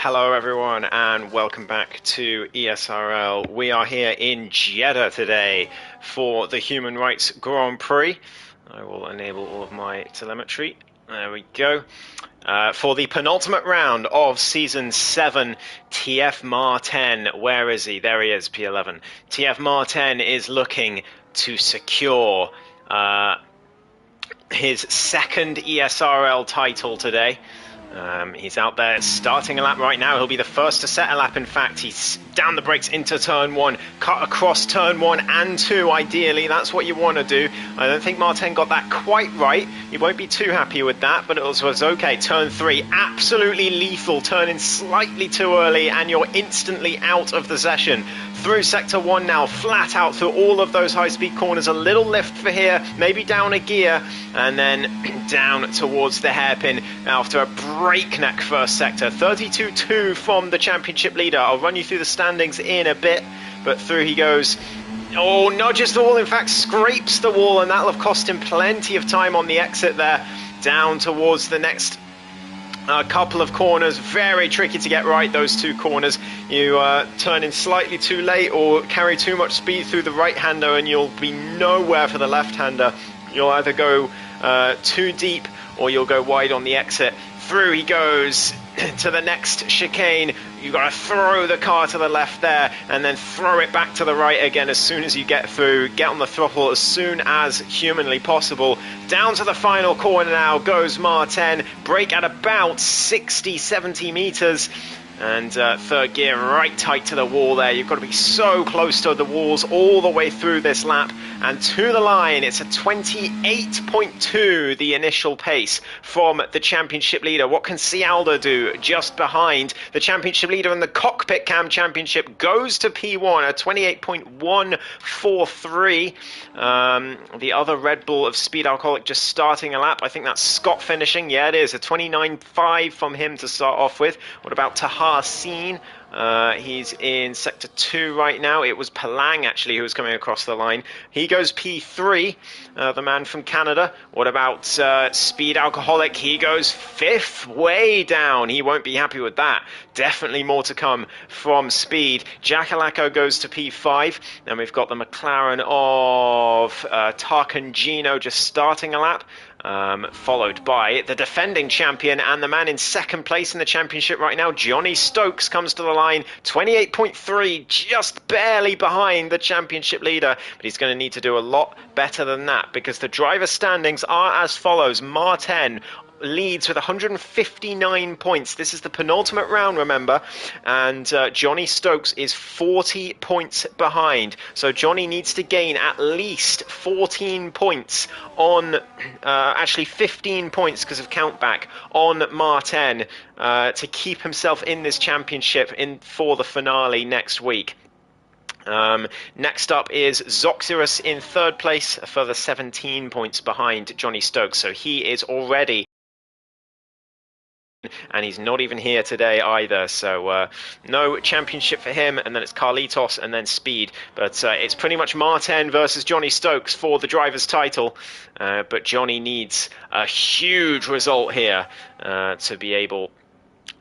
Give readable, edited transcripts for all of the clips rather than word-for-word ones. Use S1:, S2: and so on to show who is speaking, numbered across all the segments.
S1: Hello everyone and welcome back to ESRL. We are here in Jeddah today for the Human Rights Grand Prix. I will enable all of my telemetry. There we go. For the penultimate round of Season 7, TF Martin. Where is he? There he is, P11. TF Martin is looking to secure his second ESRL title today. He's out there starting a lap right now. He'll be the first to set a lap. In fact, he's down the brakes into turn 1, cut across turn 1 and 2 ideally. That's what you want to do. I don't think Martin got that quite right. He won't be too happy with that, but it was okay. Turn 3, absolutely lethal. Turning slightly too early and you're instantly out of the session. Through sector 1 now, flat out through all of those high-speed corners. A little lift for here, maybe down a gear, and then down towards the hairpin after a breakneck first sector. 32.2 from the championship leader. I'll run you through the standings in a bit, but through he goes. Oh, nudges the wall, in fact scrapes the wall, and that'll have cost him plenty of time on the exit there. Down towards the next couple of corners. Very tricky to get right, those two corners. You turn in slightly too late or carry too much speed through the right-hander and you'll be nowhere for the left-hander. You'll either go too deep or you'll go wide on the exit. Through he goes to the next chicane. You've got to throw the car to the left there and then throw it back to the right again as soon as you get through. Get on the throttle as soon as humanly possible. Down to the final corner now goes Martin. Brake at about 60-70 meters. And third gear right tight to the wall there. You've got to be so close to the walls all the way through this lap. And to the line, it's a 28.2, the initial pace from the championship leader. What can Cialda do just behind? The championship leader in the cockpit cam championship goes to P1, a 28.143. The other Red Bull of Speed Alcoholic just starting a lap. I think that's Scott finishing. Yeah, it is. A 29.5 from him to start off with. What about Tahar Seen? He's in sector 2 right now. It was Palang actually who was coming across the line. He goes P3, the man from Canada. What about Speed Alcoholic? He goes 5th, way down. He won't be happy with that. Definitely more to come from Speed. Jackalacco goes to P5. Then we've got the McLaren of Tarkangino just starting a lap. Followed by the defending champion and the man in second place in the championship right now, Johnny Stokes, comes to the line, 28.3, just barely behind the championship leader, but he's going to need to do a lot better than that because the driver standings are as follows. Martin leads with 159 points. This is the penultimate round, remember, and Johnny Stokes is 40 points behind. So Johnny needs to gain at least 14 points on, actually 15 points because of countback on Martin to keep himself in this championship for the finale next week. Next up is Zoxyrus in third place, a further 17 points behind Johnny Stokes. So he is already, and he's not even here today either, so no championship for him, and then it's Carlitos and then Speed, but it's pretty much Martin versus Johnny Stokes for the driver's title, but Johnny needs a huge result here to be able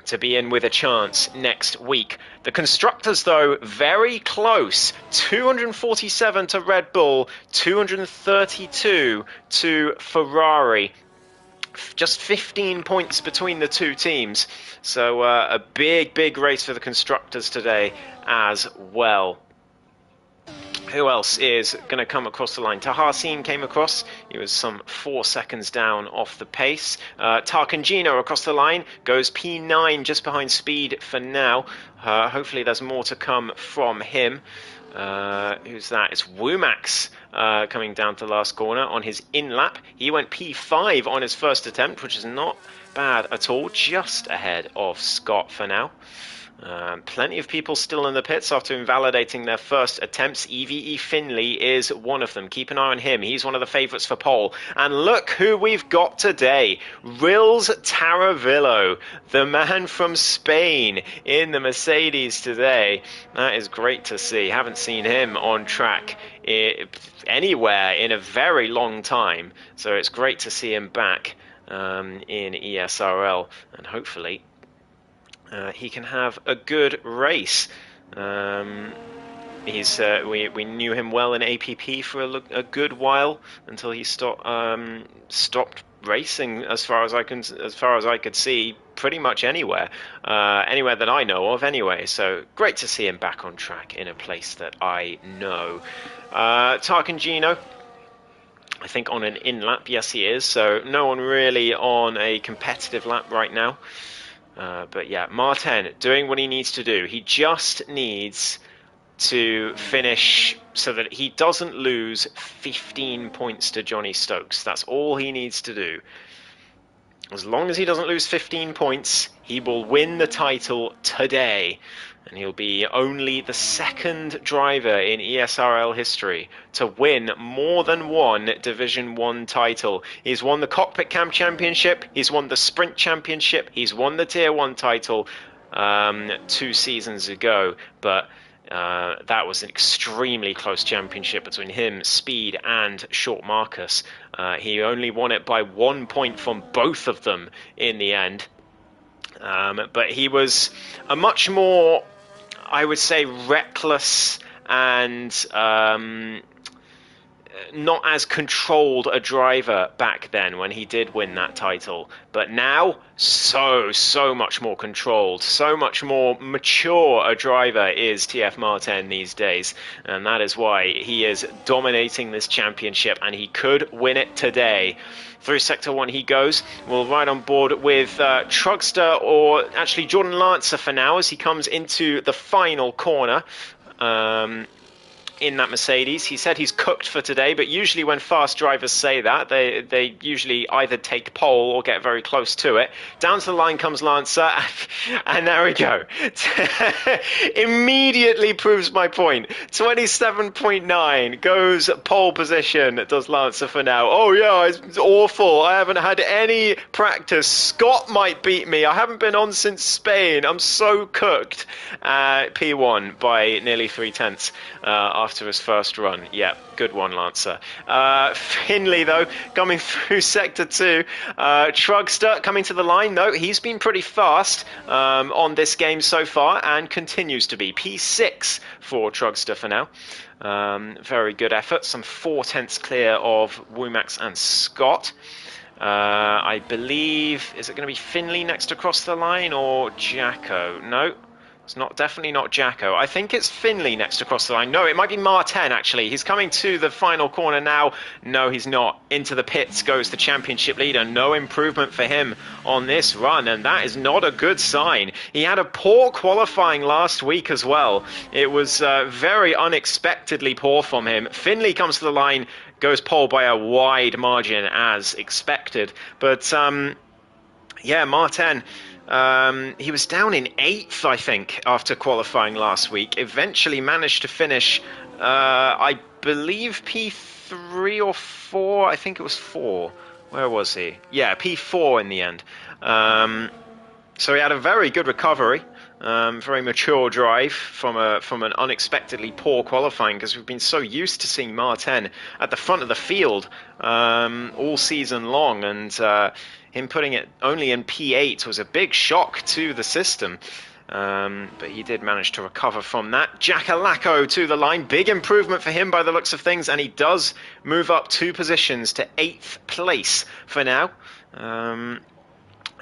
S1: to be in with a chance next week. The constructors, though, very close. 247 to Red Bull, 232 to Ferrari. Just 15 points between the two teams. So a big race for the constructors today as well. Who else is going to come across the line? Tahasin came across. He was some 4 seconds down off the pace. Tarkangino across the line goes P9 just behind Speed for now. Hopefully there's more to come from him. Who's that? It's Wumax coming down to the last corner on his in-lap. He went P5 on his first attempt, which is not bad at all. Just ahead of Scott for now. Plenty of people still in the pits after invalidating their first attempts. EVE Finley is one of them. Keep an eye on him. He's one of the favourites for pole. And look who we've got today. Rils Taravillo, the man from Spain in the Mercedes today. That is great to see. Haven't seen him on track anywhere in a very long time. So it's great to see him back in ESRL. And hopefully he can have a good race. We knew him well in APP for a good while until he stopped racing as far as I could see, pretty much anywhere that I know of anyway. So great to see him back on track in a place that I know. Tarkan Gino, I think on an in lap, yes he is. So no one really on a competitive lap right now. But yeah, Martin doing what he needs to do. He just needs to finish so that he doesn't lose 15 points to Johnny Stokes. That's all he needs to do. As long as he doesn't lose 15 points, he will win the title today. And he'll be only the second driver in ESRL history to win more than one Division 1 title. He's won the Cockpit Cam Championship, he's won the Sprint Championship, he's won the Tier 1 title 2 seasons ago, but that was an extremely close championship between him, Speed, and Short Marcus. He only won it by 1 point from both of them in the end. But he was a much more, I would say, reckless and not as controlled a driver back then when he did win that title. But now, so much more controlled, so much more mature a driver is TF Martin these days. And that is why he is dominating this championship, and he could win it today. Through Sector 1 he goes. We'll ride on board with Trugster, or actually Jordan Lancer for now, as he comes into the final corner. In that Mercedes. He said he's cooked for today, but usually when fast drivers say that, they usually either take pole or get very close to it. Down to the line comes Lancer, and there we go. Immediately proves my point. 27.9 goes pole position, does Lancer for now. Oh yeah, it's awful. I haven't had any practice. Scott might beat me. I haven't been on since Spain. I'm so cooked. P1 by nearly 3/10 after his first run. Yeah, good one, Lancer. Finley, though, coming through Sector 2. Trugster coming to the line, though. He's been pretty fast on this game so far and continues to be. P6 for Trugster for now. Very good effort. Some 4/10 clear of Womax and Scott. I believe, is it going to be Finley next across the line or Jacko? No. It's definitely not Jacko. I think it's Finley next across the line. No, it might be Martin, actually. He's coming to the final corner now. No, he's not. Into the pits goes the championship leader. No improvement for him on this run, and that is not a good sign. He had a poor qualifying last week as well. It was very unexpectedly poor from him. Finley comes to the line, goes pole by a wide margin as expected. But, yeah, Martin... he was down in 8th, I think, after qualifying last week. Eventually managed to finish, I believe, P3 or 4. I think it was 4. Where was he? Yeah, P4 in the end. So he had a very good recovery. Very mature drive from an unexpectedly poor qualifying, because we've been so used to seeing Martin at the front of the field all season long, and him putting it only in P8 was a big shock to the system. But he did manage to recover from that. Jackalacco to the line. Big improvement for him by the looks of things, and he does move up 2 positions to 8th place for now.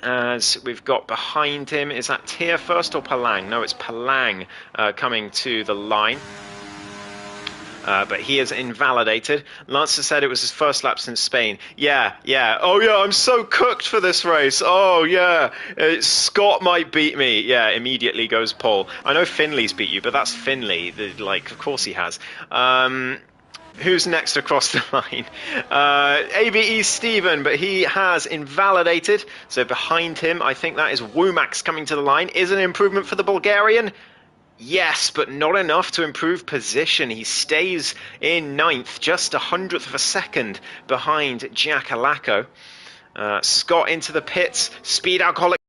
S1: As we've got behind him, is that Tier first or Palang? No, it's Palang coming to the line. But he is invalidated. Lancer said it was his first lap since Spain. Yeah. Oh yeah, I'm so cooked for this race. Oh yeah, Scott might beat me. Yeah, immediately goes pole. I know Finley's beat you, but that's Finley. Of course he has. Who's next across the line? ABE Steven, but he has invalidated. So behind him, I think that is Womax coming to the line. Is an improvement for the Bulgarian? Yes, but not enough to improve position. He stays in 9th, just 100th of a second behind Jackalacco. Scott into the pits. Speed Alcoholic.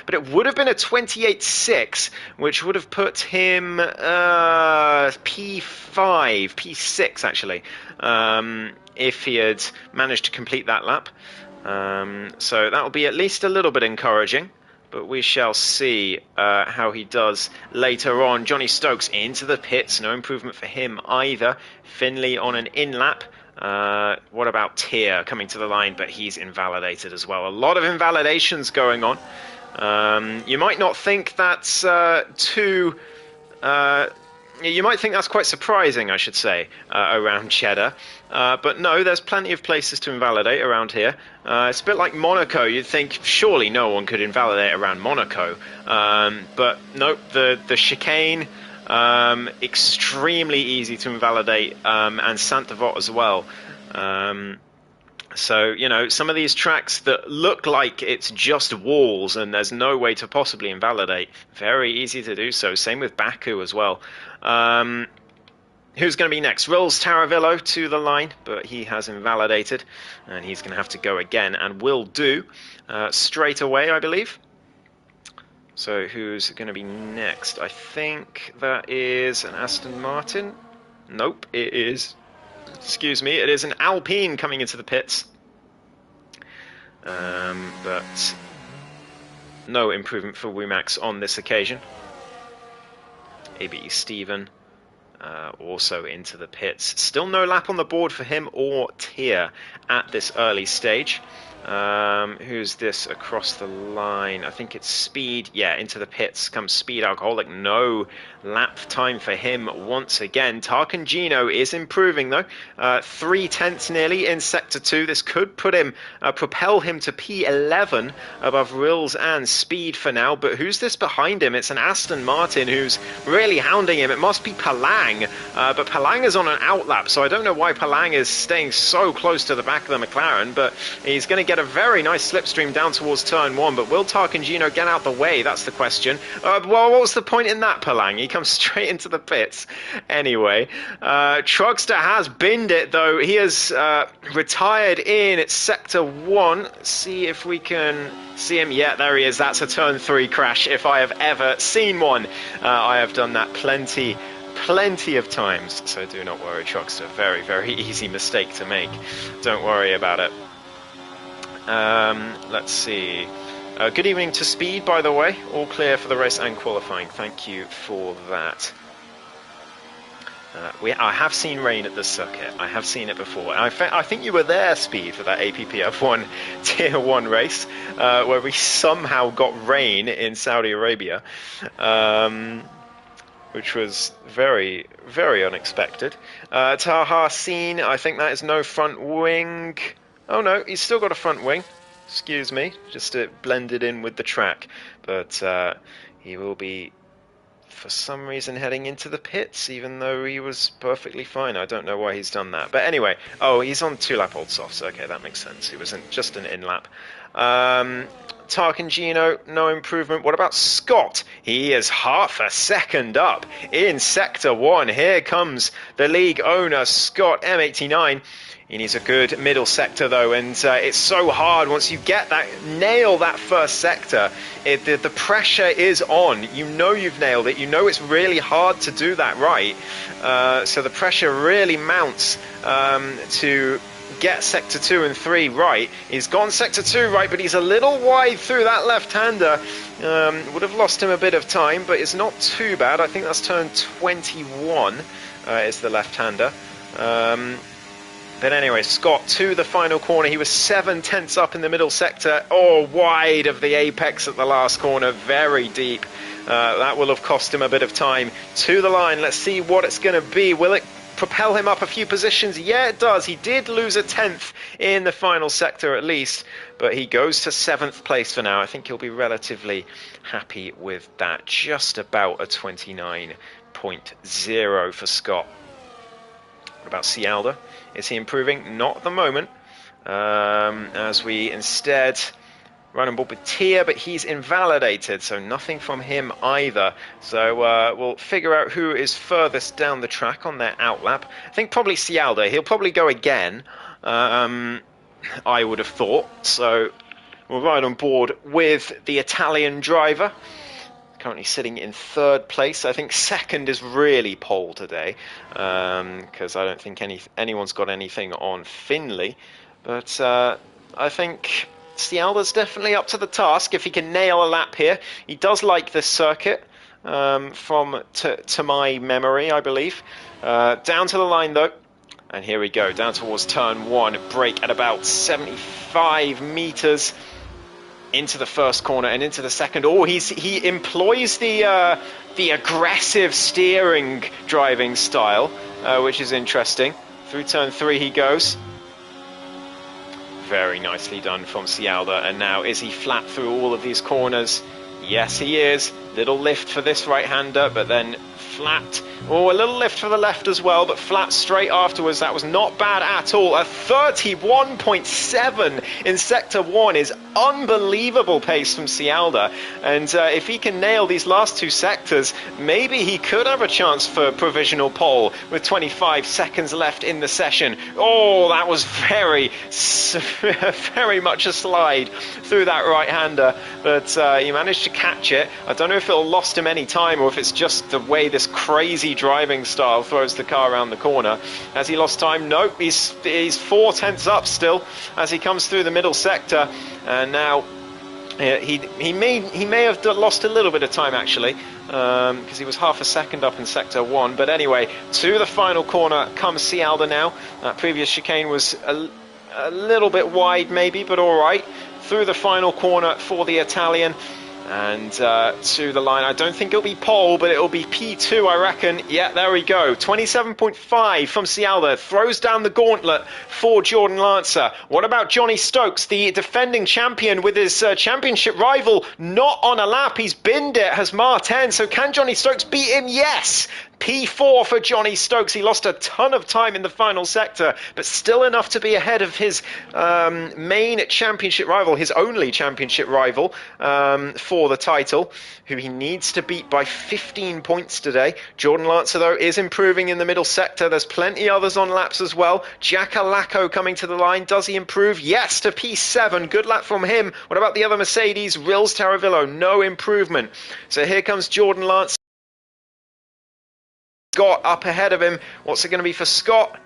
S1: But it would have been a 28.6, which would have put him P6 actually, if he had managed to complete that lap. So that will be at least a little bit encouraging. but we shall see how he does later on. Johnny Stokes into the pits, no improvement for him either. Finley on an in-lap. What about Tier coming to the line, but he's invalidated as well. A lot of invalidations going on. You might not think that's you might think that's quite surprising, I should say, around Cheddar. But no, there's plenty of places to invalidate around here. It's a bit like Monaco. You'd think surely no one could invalidate around Monaco. But nope, the chicane, extremely easy to invalidate, and Saint-Devote as well. So, you know, some of these tracks that look like it's just walls and there's no way to possibly invalidate, very easy to do so. Same with Baku as well. Who's going to be next? Rils Taravillo to the line, but he has invalidated, and he's going to have to go again, and will do straight away, I believe. So who's going to be next? I think that is an Aston Martin. Nope, it is... Excuse me, it is an Alpine coming into the pits. But no improvement for Womax on this occasion. ABE Steven also into the pits. Still no lap on the board for him or Tier at this early stage. Who's this across the line? I think it's Speed. Yeah, into the pits comes Speed Alcoholic. No lap time for him once again. Tarkan Gino is improving though. 3/10 nearly in Sector 2. This could put him, propel him to P11 above Rils and Speed for now. But who's this behind him? It's an Aston Martin who's really hounding him. It must be Palang. But Palang is on an outlap, so I don't know why Palang is staying so close to the back of the McLaren. But he's going to get a very nice slipstream down towards turn 1. But will Tarkangino get out the way? That's the question. Well, what was the point in that, Palang? He comes straight into the pits. Anyway, Trugster has binned it, though. He has retired in Sector 1. Let's see if we can see him. Yeah, there he is. That's a turn 3 crash, if I have ever seen one. I have done that plenty of times, so do not worry, Trugster. Very, very easy mistake to make. Don't worry about it. Let's see. Good evening to Speed, by the way. All clear for the race and qualifying. Thank you for that. I have seen rain at this circuit. I have seen it before. I think you were there, Speed, for that APPF1 Tier 1 race, where we somehow got rain in Saudi Arabia, which was very, very unexpected. Taha Seen, I think that is no front wing. Oh no, he's still got a front wing. Excuse me, just it blended in with the track. But he will be, for some reason, heading into the pits, even though he was perfectly fine. I don't know why he's done that. But anyway, oh, he's on 2-lap old softs. Okay, that makes sense. He was just an in-lap. Tarkangino, no improvement. What about Scott? He is half a second up in Sector 1. Here comes the league owner, Scott, M89. He needs a good middle sector, though, and it's so hard once you get that, nail that first sector. The pressure is on. You know you've nailed it. You know it's really hard to do that right. So the pressure really mounts to get Sector 2 and 3 right. He's gone Sector 2 right, but he's a little wide through that left-hander. Would have lost him a bit of time, but it's not too bad. I think that's turn 21 is the left-hander. But anyway, Scott to the final corner. He was 7/10 up in the middle sector. Oh, wide of the apex at the last corner. Very deep. That will have cost him a bit of time. To the line. Let's see what it's going to be. Will it propel him up a few positions? Yeah, it does. He did lose a 10th in the final sector at least, but he goes to 7th place for now. I think he'll be relatively happy with that. Just about a 29.0 for Scott. What about Cialda? Is he improving? Not at the moment. As we instead run on board with Tier, but he's invalidated, so nothing from him either. So we'll figure out who is furthest down the track on their outlap. I think probably Cialda. He'll probably go again, I would have thought. So we'll ride on board with the Italian driver. Currently sitting in 3rd place. I think 2nd is really pole today, because I don't think anyone's got anything on Finley. But I think Cialda's definitely up to the task if he can nail a lap here. He does like this circuit, to my memory, I believe. Down to the line though, and here we go, down towards turn 1, brake at about 75 meters into the first corner and into the second. Oh, he employs the aggressive steering driving style, which is interesting. Through turn 3 he goes. Very nicely done from Cialda. And now, is he flat through all of these corners? Yes, he is. Little lift for this right-hander, but then flat. Oh, a little lift for the left as well, but flat straight afterwards. That was not bad at all. A 31.7 in Sector 1 is unbelievable pace from Cialda. And if he can nail these last 2 sectors, maybe he could have a chance for provisional pole with 25 seconds left in the session. Oh, that was very much a slide through that right-hander, but he managed to catch it. I don't know if it'll lost him any time or if it's just the way this crazy driving style throws the car around the corner. Has he lost time? Nope, he's 4/10 up still as he comes through the middle sector, and now he may have lost a little bit of time actually, because he was half a second up in Sector 1. But anyway, to the final corner comes Cialda now. That previous chicane was a little bit wide maybe, but all right. Through the final corner for the Italian. And to the line. I don't think it'll be pole, but it'll be P2, I reckon. Yeah, there we go. 27.5 from Cialda. Throws down the gauntlet for Jordan Lancer. What about Johnny Stokes, the defending champion, with his championship rival not on a lap? He's binned it, has Martin. So can Johnny Stokes beat him? Yes! P4 for Johnny Stokes. He lost a ton of time in the final sector, but still enough to be ahead of his main championship rival, his only championship rival for the title, who he needs to beat by 15 points today. Jordan Lancer, though, is improving in the middle sector. There's plenty others on laps as well. Giacalacco coming to the line. Does he improve? Yes, to P7. Good lap from him. What about the other Mercedes? Rils Taravillo, no improvement. So here comes Jordan Lancer. Scott up ahead of him. What's it going to be for Scott?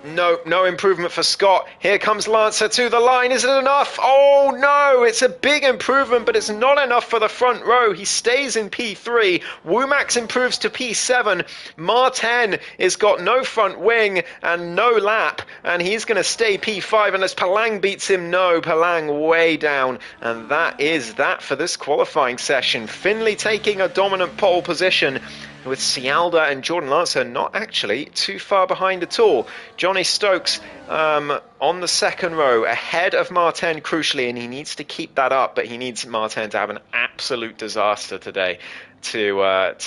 S1: No improvement for Scott. Here comes Lancer to the line. Is it enough? Oh no, it's a big improvement, but it's not enough for the front row. He stays in P3. Womack improves to P7. Martin has got no front wing and no lap, and he's going to stay P5 unless Palang beats him. No, Palang way down. And that is that for this qualifying session. Finley taking a dominant pole position, with Cialda and Jordan Lancer not actually too far behind at all. Johnny Stokes on the second row, ahead of Martin crucially, and he needs to keep that up, but he needs Martin to have an absolute disaster today to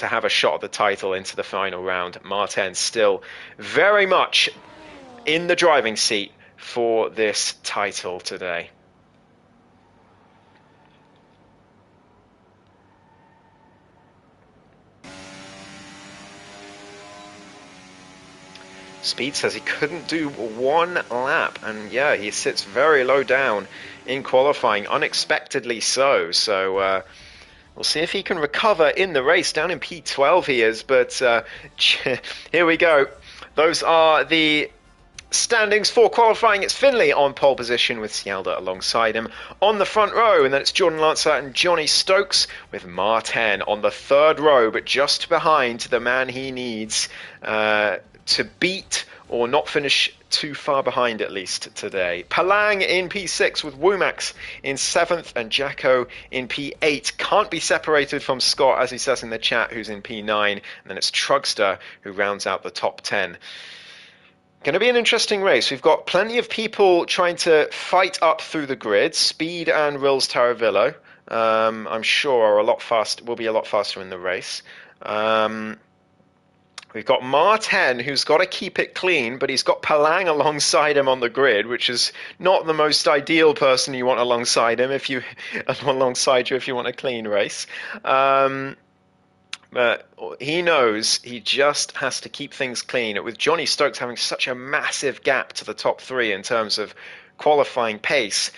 S1: have a shot at the title into the final round. Martin still very much in the driving seat for this title today. Speed says he couldn't do one lap, and yeah, he sits very low down in qualifying, unexpectedly so. So we'll see if he can recover in the race. Down in P12 he is, but here we go. Those are the standings for qualifying. It's Finley on pole position with Cialda alongside him on the front row, and then it's Jordan Lancer and Johnny Stokes with Martin on the third row, but just behind the man he needs to beat or not finish too far behind at least today. Palang in P6 with Womack in 7th and Jacko in P8. Can't be separated from Scott, as he says in the chat, who's in P9. And then it's Trugster who rounds out the top 10. Going to be an interesting race. We've got plenty of people trying to fight up through the grid. Speed and Rils Taravillo, I'm sure, will be a lot faster in the race. We've got Martin, who's got to keep it clean, but he's got Palang alongside him on the grid, which is not the most ideal person you want alongside him if you want a clean race. But he knows he just has to keep things clean. With Johnny Stokes having such a massive gap to the top 3 in terms of qualifying pace,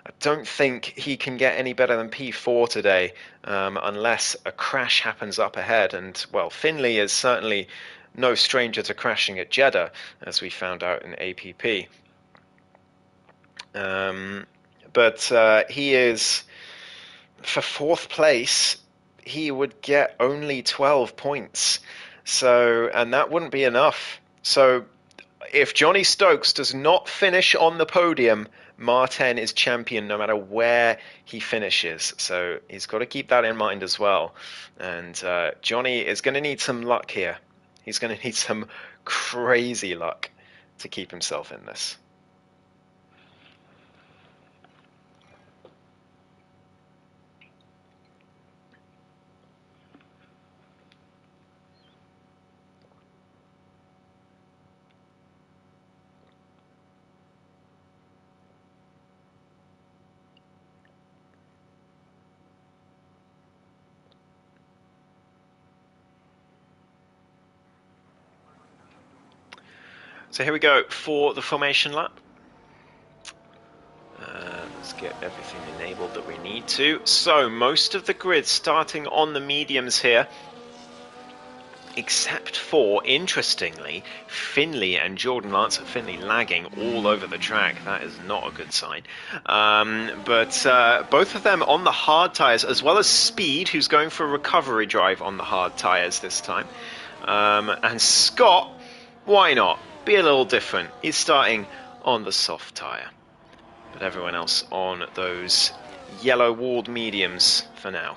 S1: I don't think he can get any better than P4 today, unless a crash happens up ahead. And, well, Finley is certainly no stranger to crashing at Jeddah, as we found out in APP. but he is, for fourth place, he would get only 12 points. So, and that wouldn't be enough. So if Johnny Stokes does not finish on the podium, Martin is champion no matter where he finishes. So he's got to keep that in mind as well. And Johnny is going to need some luck here. He's going to need some crazy luck to keep himself in this. So here we go for the formation lap. Let's get everything enabled that we need to. So most of the grid starting on the mediums here, except for, interestingly, Finley and Jordan Lance. Finley lagging all over the track. That is not a good sign. But both of them on the hard tyres, as well as Speed, who's going for a recovery drive on the hard tyres this time. And Scott, why not? Be a little different. He's starting on the soft tyre. But everyone else on those yellow walled mediums for now.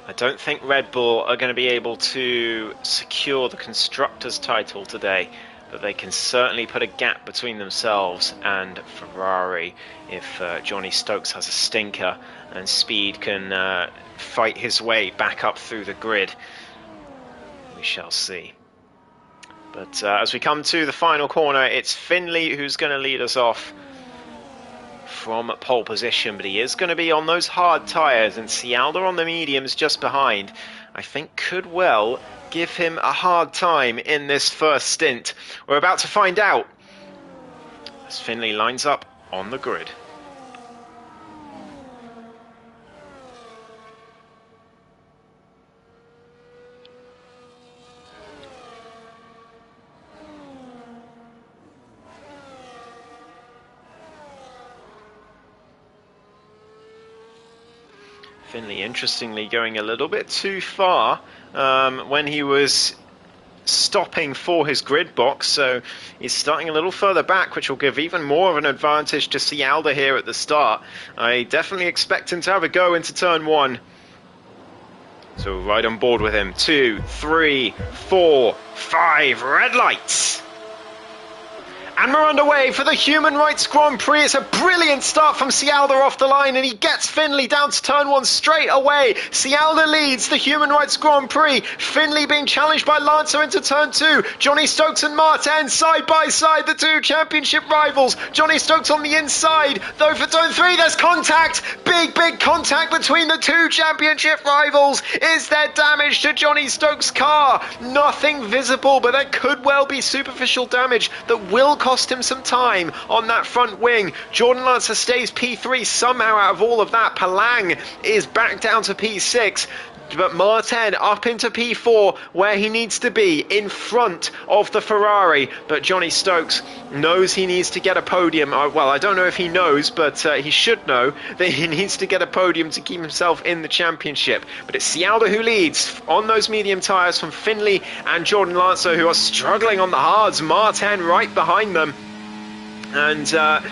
S1: I don't think Red Bull are going to be able to secure the Constructors' title today, but they can certainly put a gap between themselves and Ferrari if Johnny Stokes has a stinker and Speed can fight his way back up through the grid. We shall see. But as we come to the final corner, it's Finley who's going to lead us off from pole position, but he is going to be on those hard tyres, and Cialda on the mediums just behind, I think could well give him a hard time in this first stint. We're about to find out as Finley lines up on the grid. Finley, interestingly, going a little bit too far when he was stopping for his grid box, so he's starting a little further back, which will give even more of an advantage to Cialda here at the start. I definitely expect him to have a go into turn one. So right on board with him. 2, 3, 4, 5, red lights. And we're underway for the Human Rights Grand Prix. It's a brilliant start from Cialda off the line, and he gets Finley down to turn one straight away. Cialda leads the Human Rights Grand Prix. Finley being challenged by Lancer into turn two. Johnny Stokes and Martin side by side, the two championship rivals. Johnny Stokes on the inside, though for turn three there's contact. Big contact between the two championship rivals. Is there damage to Johnny Stokes' car? Nothing visible, but there could well be superficial damage that will cost him some time on that front wing. Jordan Lancer stays P3 somehow out of all of that. Palang is back down to P6. But Martin up into P4 where he needs to be, in front of the Ferrari. But Johnny Stokes knows he needs to get a podium. Well, I don't know if he knows, but he should know that he needs to get a podium to keep himself in the championship. But it's Cialda who leads on those medium tyres from Finley and Jordan Lancer, who are struggling on the hards. Martin right behind them. And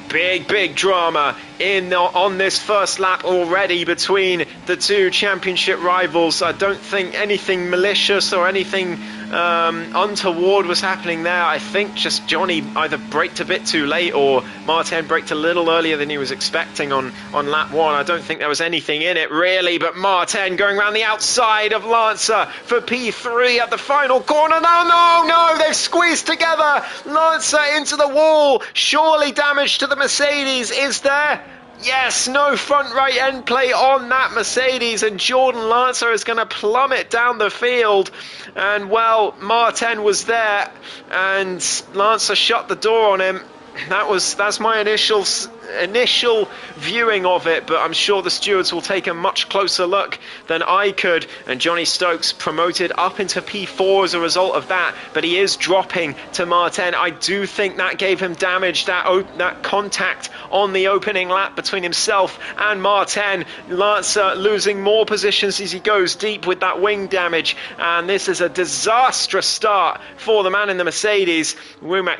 S1: big drama on this first lap already between the two championship rivals. I don't think anything malicious or anything untoward was happening there. I think just Johnny either braked a bit too late or Martin braked a little earlier than he was expecting on lap one. I don't think there was anything in it really, but Martin going around the outside of Lancer for P3 at the final corner. No, they've squeezed together. Lancer into the wall. Surely damage to the Mercedes, is there? Yes, no front right end plate on that Mercedes, and Jordan Lancer is going to plummet down the field. And well, Martin was there, and Lancer shut the door on him. That's my initial viewing of it, but I'm sure the stewards will take a much closer look than I could. And Johnny Stokes promoted up into P4 as a result of that, but he is dropping to Martin. I do think that gave him damage, that contact on the opening lap between himself and Martin. Lancer losing more positions as he goes deep with that wing damage, and this is a disastrous start for the man in the Mercedes. Womack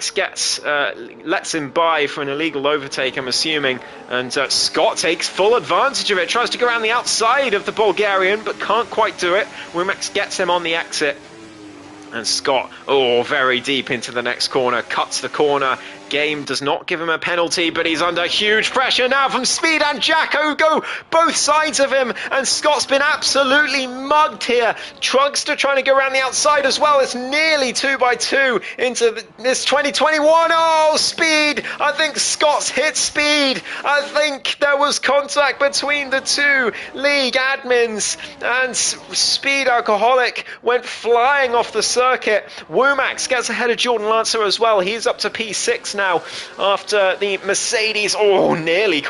S1: lets him by for an illegal overtake, I'm assuming, and Scott takes full advantage of it, tries to go around the outside of the Bulgarian but can't quite do it. Womack gets him on the exit, and Scott, very deep into the next corner, cuts the corner. Game does not give him a penalty, but he's under huge pressure now from Speed and Jacko, who go both sides of him, and Scott's been absolutely mugged here. Trugster trying to go around the outside as well. It's nearly 2x2 into this 2021. Speed! I think Scott's hit Speed. I think there was contact between the two league admins, and Speed Alcoholic went flying off the circuit. Womack gets ahead of Jordan Lancer as well. He's up to P6 now after the Mercedes nearly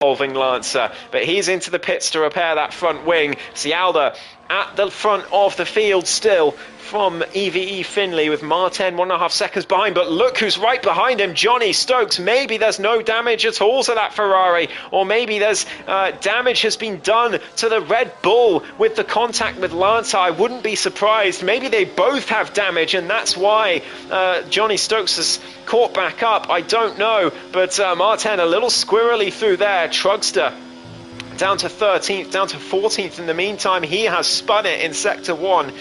S1: involving Lancer, but he's into the pits to repair that front wing. Cialda at the front of the field still from EVE Finley, with Martin 1.5 seconds behind, but look who's right behind him, Johnny Stokes. Maybe there's no damage at all to that Ferrari, or maybe there's damage has been done to the Red Bull with the contact with Lancer. I wouldn't be surprised. Maybe they both have damage, and that's why Johnny Stokes has caught back up. I don't know, but Martin a little squirrely through there. Trugster down to 13th, down to 14th in the meantime. He has spun it in Sector 1,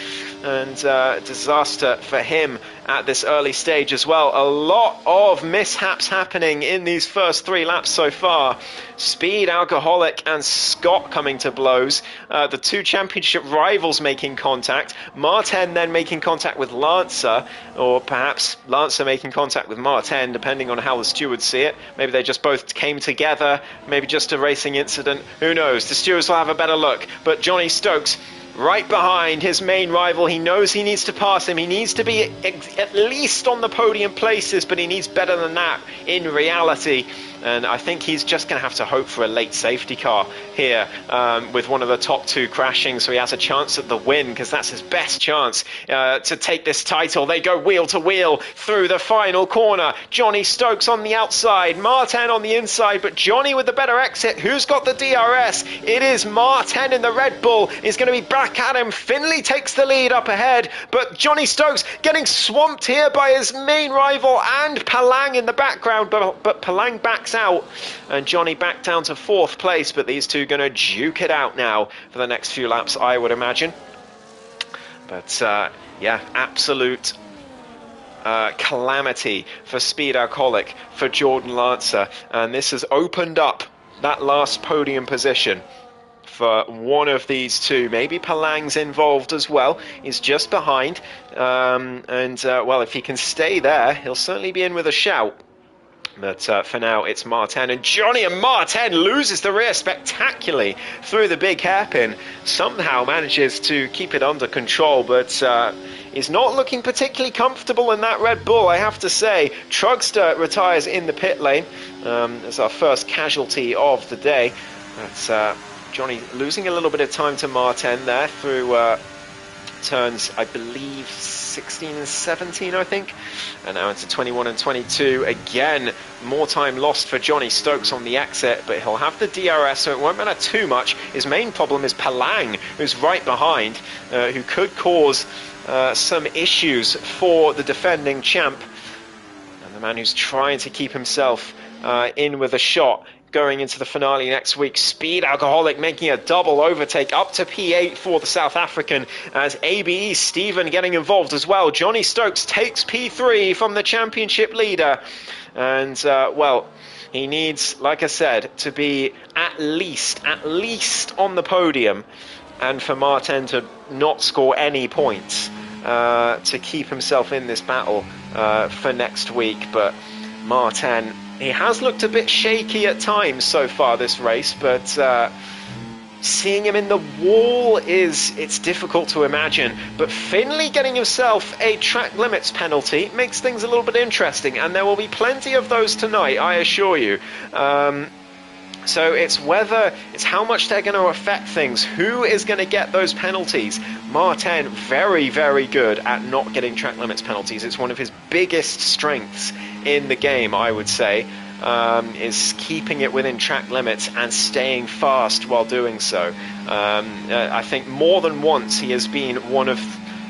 S1: and disaster for him at this early stage as well. A lot of mishaps happening in these first 3 laps so far. Speed, Alcoholic and Scott coming to blows. The 2 championship rivals making contact. Martin then making contact with Lancer, or perhaps Lancer making contact with Martin, depending on how the stewards see it. Maybe they just both came together, maybe just a racing incident. Who knows? The stewards will have a better look. But Johnny Stokes right behind his main rival. He knows he needs to pass him. He needs to be at least on the podium places, but he needs better than that in reality. And I think he's just going to have to hope for a late safety car here, with one of the top 2 crashing, so he has a chance at the win, because that's his best chance to take this title. They go wheel to wheel through the final corner. Johnny Stokes on the outside, Martin on the inside, but Johnny with the better exit. Who's got the DRS? It is Martin in the Red Bull. He's going to be back at him. Finley takes the lead up ahead, but Johnny Stokes getting swamped here by his main rival and Palang in the background, but Palang backs out, and Johnny back down to 4th place. But these two going to duke it out now for the next few laps, I would imagine. But yeah, absolute calamity for Speed Alcoholic, for Jordan Lancer, and this has opened up that last podium position for one of these two. Maybe Palang's involved as well. He's just behind, well, if he can stay there, he'll certainly be in with a shout. But for now, it's Martin and Johnny, and Martin loses the rear spectacularly through the big hairpin. Somehow manages to keep it under control, but is not looking particularly comfortable in that Red Bull, I have to say. Trugster retires in the pit lane as our first casualty of the day. But Johnny losing a little bit of time to Martin there through turns, I believe, 16 and 17, I think, and now into 21 and 22. Again, more time lost for Johnny Stokes on the exit, but he'll have the DRS, so it won't matter too much. His main problem is Palang, who's right behind, who could cause some issues for the defending champ, and the man who's trying to keep himself in with a shot going into the finale next week. Speed Alcoholic making a double overtake up to P8 for the South African, as ABE Stephen getting involved as well. Johnny Stokes takes P3 from the championship leader, and well, he needs, like I said, to be at least on the podium, and for Martin to not score any points to keep himself in this battle for next week. But Martin He has looked a bit shaky at times so far this race, but seeing him in the wall it's difficult to imagine. But Finley getting himself a track limits penalty makes things a little bit interesting, and there will be plenty of those tonight, I assure you. So it's how much they're going to affect things. Who is going to get those penalties? Martin, very, very good at not getting track limits penalties. It's one of his biggest strengths in the game, I would say, is keeping it within track limits and staying fast while doing so. I think more than once he has been one of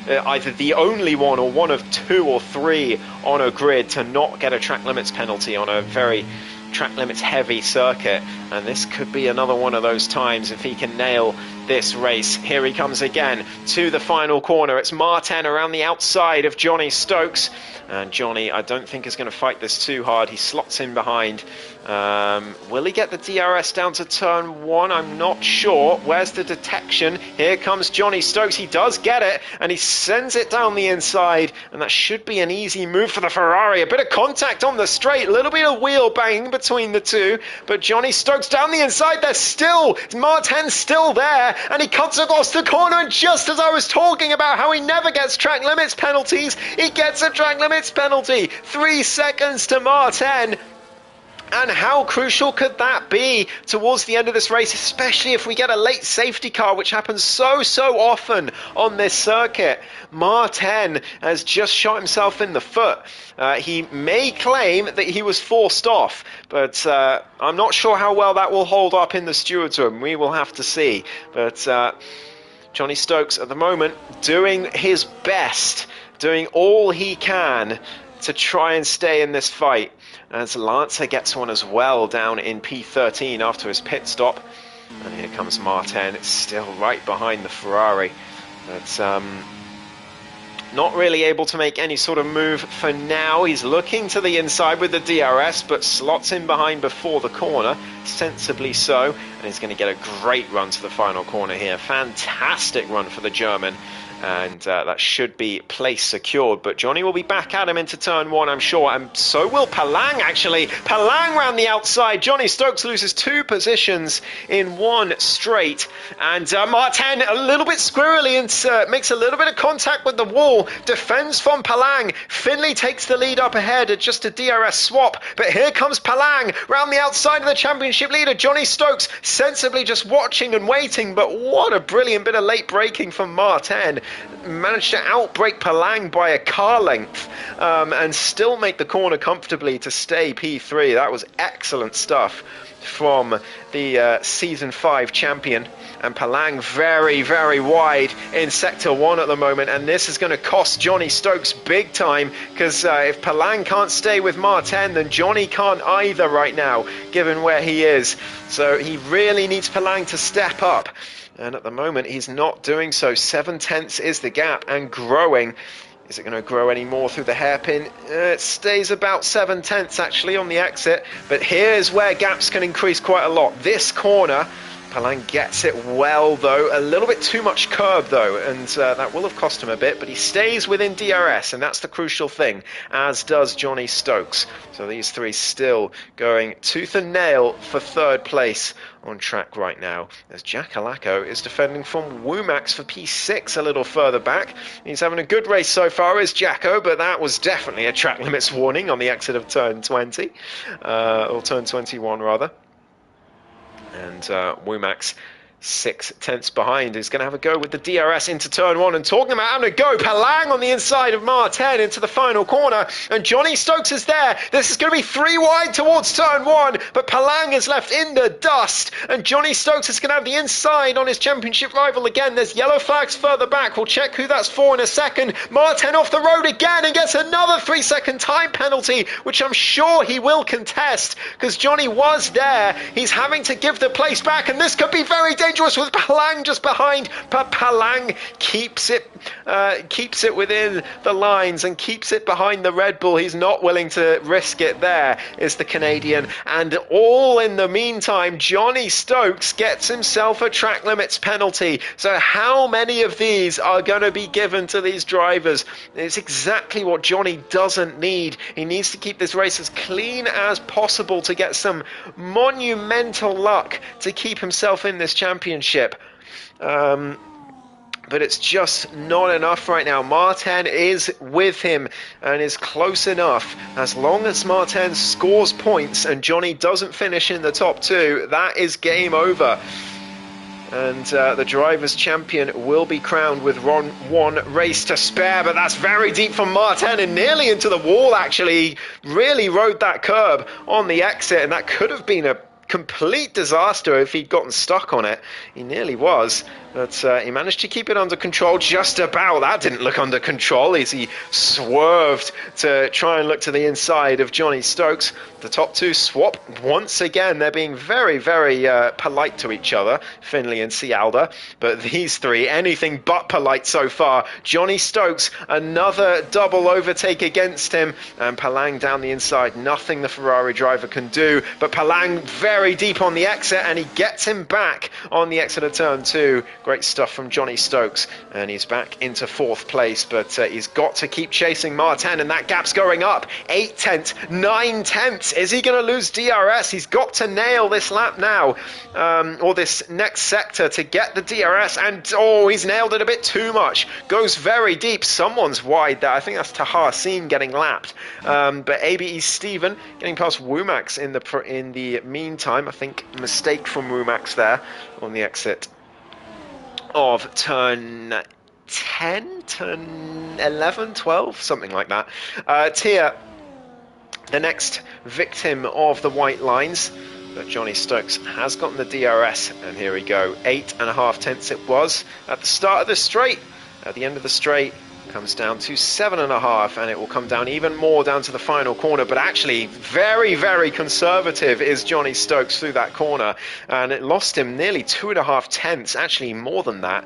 S1: either the only one or one of 2 or 3 on a grid to not get a track limits penalty on a very track limits heavy circuit, and this could be another one of those times if he can nail this race. Here he comes again to the final corner. It's Martin around the outside of Johnny Stokes, and Johnny, I don't think, is going to fight this too hard. He slots in behind. Will he get the DRS down to turn 1? I'm not sure. Where's the detection? Here comes Johnny Stokes. He does get it, and he sends it down the inside, and that should be an easy move for the Ferrari. A bit of contact on the straight, a little bit of wheel banging between the two, but Johnny Stokes down the inside. There's still Martin's still there, and he cuts across the corner, and just as I was talking about how he never gets track limits penalties, he gets a track limits penalty. 3 seconds to Martin. And how crucial could that be towards the end of this race, especially if we get a late safety car, which happens so often on this circuit. Martin has just shot himself in the foot. He may claim that he was forced off, but I'm not sure how well that will hold up in the stewards room. We will have to see. But Johnny Stokes at the moment doing his best, doing all he can to try and stay in this fight, as Lancer gets one as well down in P13 after his pit stop. And here comes Martin, still right behind the Ferrari, but not really able to make any sort of move for now. He's looking to the inside with the DRS, but slots in behind before the corner, sensibly so, and he's going to get a great run to the final corner here. Fantastic run for the German. And that should be place secured. But Johnny will be back at him into turn 1, I'm sure. And so will Palang, actually. Palang round the outside. Johnny Stokes loses 2 positions in 1 straight. And Martin, a little bit squirrely, and makes a little bit of contact with the wall. Defends from Palang. Finley takes the lead up ahead. Just a DRS swap. But here comes Palang round the outside of the championship leader. Johnny Stokes sensibly just watching and waiting. But what a brilliant bit of late braking from Martin. Managed to outbrake Palang by a car length and still make the corner comfortably to stay P3. That was excellent stuff from the Season 5 champion. And Palang very wide in Sector 1 at the moment, and this is going to cost Johnny Stokes big time, because if Palang can't stay with Martin, then Johnny can't either right now, given where he is. So he really needs Palang to step up. And at the moment, he's not doing so. 7 tenths is the gap, and growing. Is it going to grow any more through the hairpin? It stays about 7 tenths, actually, on the exit. But here's where gaps can increase quite a lot. This corner, Palang gets it well, though. A little bit too much curb, though, and that will have cost him a bit. But he stays within DRS, and that's the crucial thing, as does Johnny Stokes. So these 3 still going tooth and nail for 3rd place on track right now, as Jack Alaco is defending from Womax for P6 a little further back. He's having a good race so far, is Jacko, but that was definitely a track limits warning on the exit of turn 20, or turn 21 rather. And Womax 6 tenths behind is going to have a go with the DRS into turn 1, and talking about having a go, Palang on the inside of Martin into the final corner, and Johnny Stokes is there. This is going to be 3 wide towards turn 1, but Palang is left in the dust, and Johnny Stokes is going to have the inside on his championship rival again. There's yellow flags further back. We'll check who that's for in a second. Martin off the road again and gets another 3-second time penalty, which I'm sure he will contest, because Johnny was there. He's having to give the place back, and this could be very dangerous. dangerous with Palang just behind, but Palang keeps it within the lines and keeps it behind the Red Bull. He's not willing to risk it. There is the Canadian, and all in the meantime, Johnny Stokes gets himself a track limits penalty. So how many of these are going to be given to these drivers? It's exactly what Johnny doesn't need. He needs to keep this race as clean as possible to get some monumental luck to keep himself in this championship. But it's just not enough right now. Martin is with him and is close enough. As long as Martin scores points and Johnny doesn't finish in the top two, that is game over. And the Drivers' Champion will be crowned with one race to spare, but that's very deep from Martin and nearly into the wall, actually. He really rode that curb on the exit, and that could have been a complete disaster if he'd gotten stuck on it. He nearly was, but he managed to keep it under control just about. That didn't look under control as he swerved to try and look to the inside of Johnny Stokes. The top two swap once again. They're being very, very polite to each other, Finley and Cialda, but these three, anything but polite so far. Johnny Stokes, another double overtake against him, and Palang down the inside. Nothing the Ferrari driver can do, but Palang very deep on the exit, and he gets him back on the exit of turn two. Great stuff from Johnny Stokes, and he's back into fourth place, but he's got to keep chasing Martin, and that gap's going up. 8 tenths, 9 tenths. Is he going to lose DRS? He's got to nail this lap now, or this next sector to get the DRS, and he's nailed it a bit too much. Goes very deep. Someone's wide there. I think that's Tahar Seen getting lapped, but ABE Steven getting past Womax in the meantime. I think mistake from Womax there on the exit of turn 10, turn 11, 12, something like that. Tia, the next victim of the white lines, but Johnny Stokes has gotten the DRS, and here we go. 8.5 tenths it was at the start of the straight. At the end of the straight, comes down to 7.5, and it will come down even more down to the final corner. But actually, very, very conservative is Johnny Stokes through that corner, and it lost him nearly 2.5 tenths, actually more than that,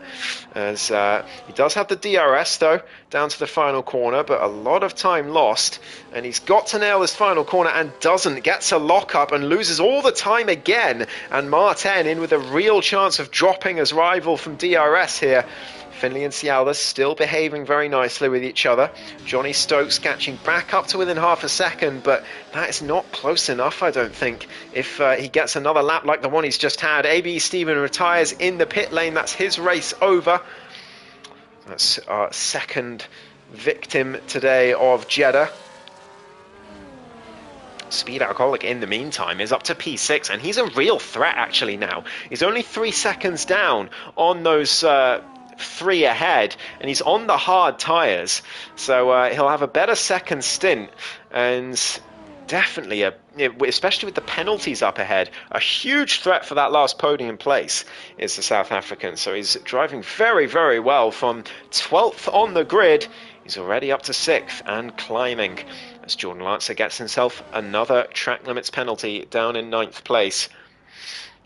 S1: as he does have the DRS though down to the final corner, but a lot of time lost, and he's got to nail this final corner and doesn't. Gets a lock-up and loses all the time again, and Martin in with a real chance of dropping his rival from DRS here. Finley and Cialda still behaving very nicely with each other. Johnny Stokes catching back up to within half a second, but that is not close enough, I don't think. If he gets another lap like the one he's just had, ABE Steven retires in the pit lane. That's his race over. That's our second victim today of Jeddah. Speed Alcoholic, in the meantime, is up to P6, and he's a real threat actually now. He's only 3 seconds down on those 3 ahead, and he's on the hard tyres, so he'll have a better second stint, and definitely, especially with the penalties up ahead, a huge threat for that last podium place is the South African. So he's driving very, very well from 12th on the grid. He's already up to 6th and climbing, as Jordan Lancer gets himself another track limits penalty down in 9th place,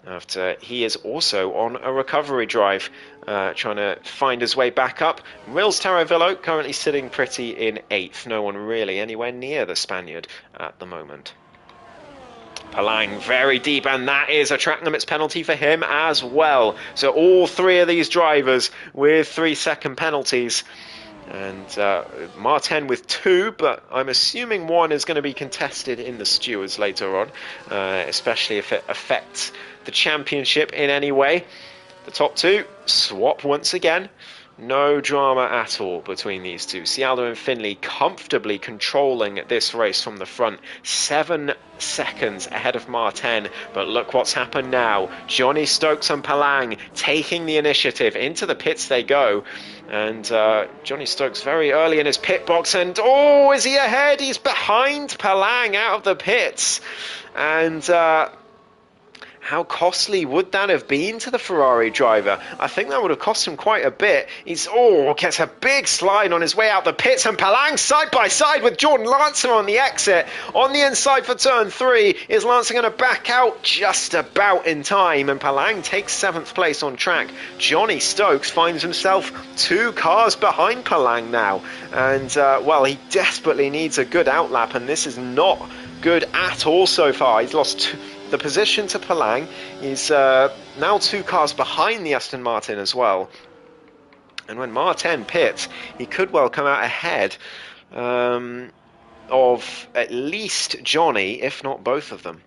S1: after he is also on a recovery drive, trying to find his way back up. Rils Taravillo currently sitting pretty in 8th. No one really anywhere near the Spaniard at the moment. Palang very deep, and that is a track limits penalty for him as well. So all 3 of these drivers with 3-second penalties. And Martin with 2, but I'm assuming 1 is going to be contested in the stewards later on, especially if it affects the championship in any way. The top 2 swap once again. No drama at all between these two. Cialda and Finley comfortably controlling this race from the front. 7 seconds ahead of Martin. But look what's happened now. Johnny Stokes and Palang taking the initiative. Into the pits they go. And Johnny Stokes very early in his pit box. And is he ahead? He's behind Palang out of the pits. And how costly would that have been to the Ferrari driver? I think that would have cost him quite a bit. He's, gets a big slide on his way out the pits, and Palang side by side with Jordan Lancer on the exit. On the inside for turn 3, is Lancer going to back out just about in time, and Palang takes 7th place on track. Johnny Stokes finds himself 2 cars behind Palang now, and he desperately needs a good outlap, and this is not good at all so far. He's lost the position to Palang. He's now 2 cars behind the Aston Martin as well. And when Martin pits, he could well come out ahead of at least Johnny, if not both of them.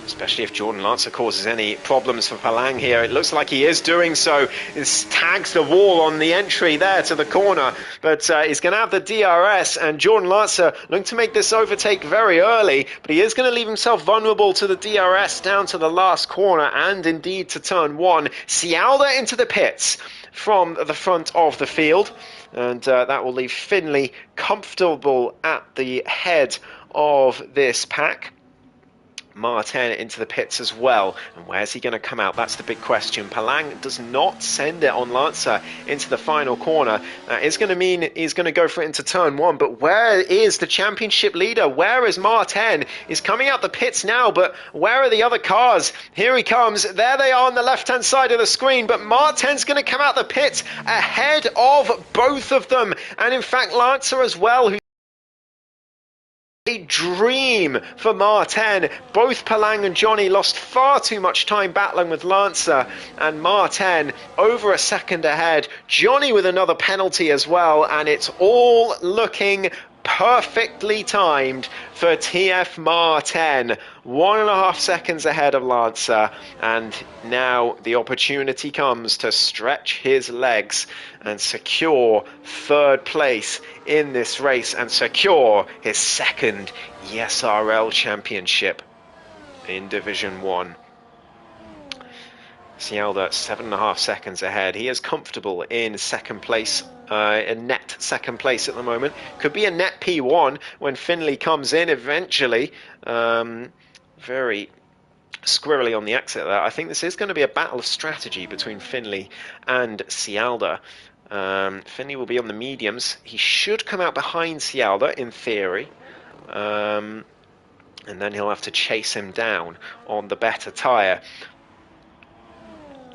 S1: Especially if Jordan Lancer causes any problems for Palang here. It looks like he is doing so. He tags the wall on the entry there to the corner, but he's going to have the DRS, and Jordan Lancer looking to make this overtake very early, but he is going to leave himself vulnerable to the DRS down to the last corner and indeed to turn 1. Cialda into the pits from the front of the field, and that will leave Finley comfortable at the head of this pack. Martin into the pits as well, and where's he going to come out? That's the big question. Palang does not send it on Lancer into the final corner. That is going to mean he's going to go for it into turn 1, but where is the championship leader? Where is Martin? He's coming out the pits now, but where are the other cars? Here he comes. There they are on the left hand side of the screen, but Martin's going to come out the pits ahead of both of them, and in fact Lancer as well, who a dream for Martin. Both Palang and Johnny lost far too much time battling with Lancer, and Martin over a second ahead. Johnny with another penalty as well, and it's all looking perfectly timed for TF Martin. 1.5 seconds ahead of Lancer, and now the opportunity comes to stretch his legs and secure 3rd place in this race and secure his 2nd ESRL championship in Division 1. Cialda 7.5 seconds ahead. He is comfortable in 2nd place, a net 2nd place at the moment. Could be a net P1 when Finley comes in eventually. Very squirrely on the exit there. I think this is going to be a battle of strategy between Finley and Cialda. Finley will be on the mediums. He should come out behind Cialda in theory. And then he'll have to chase him down on the better tyre.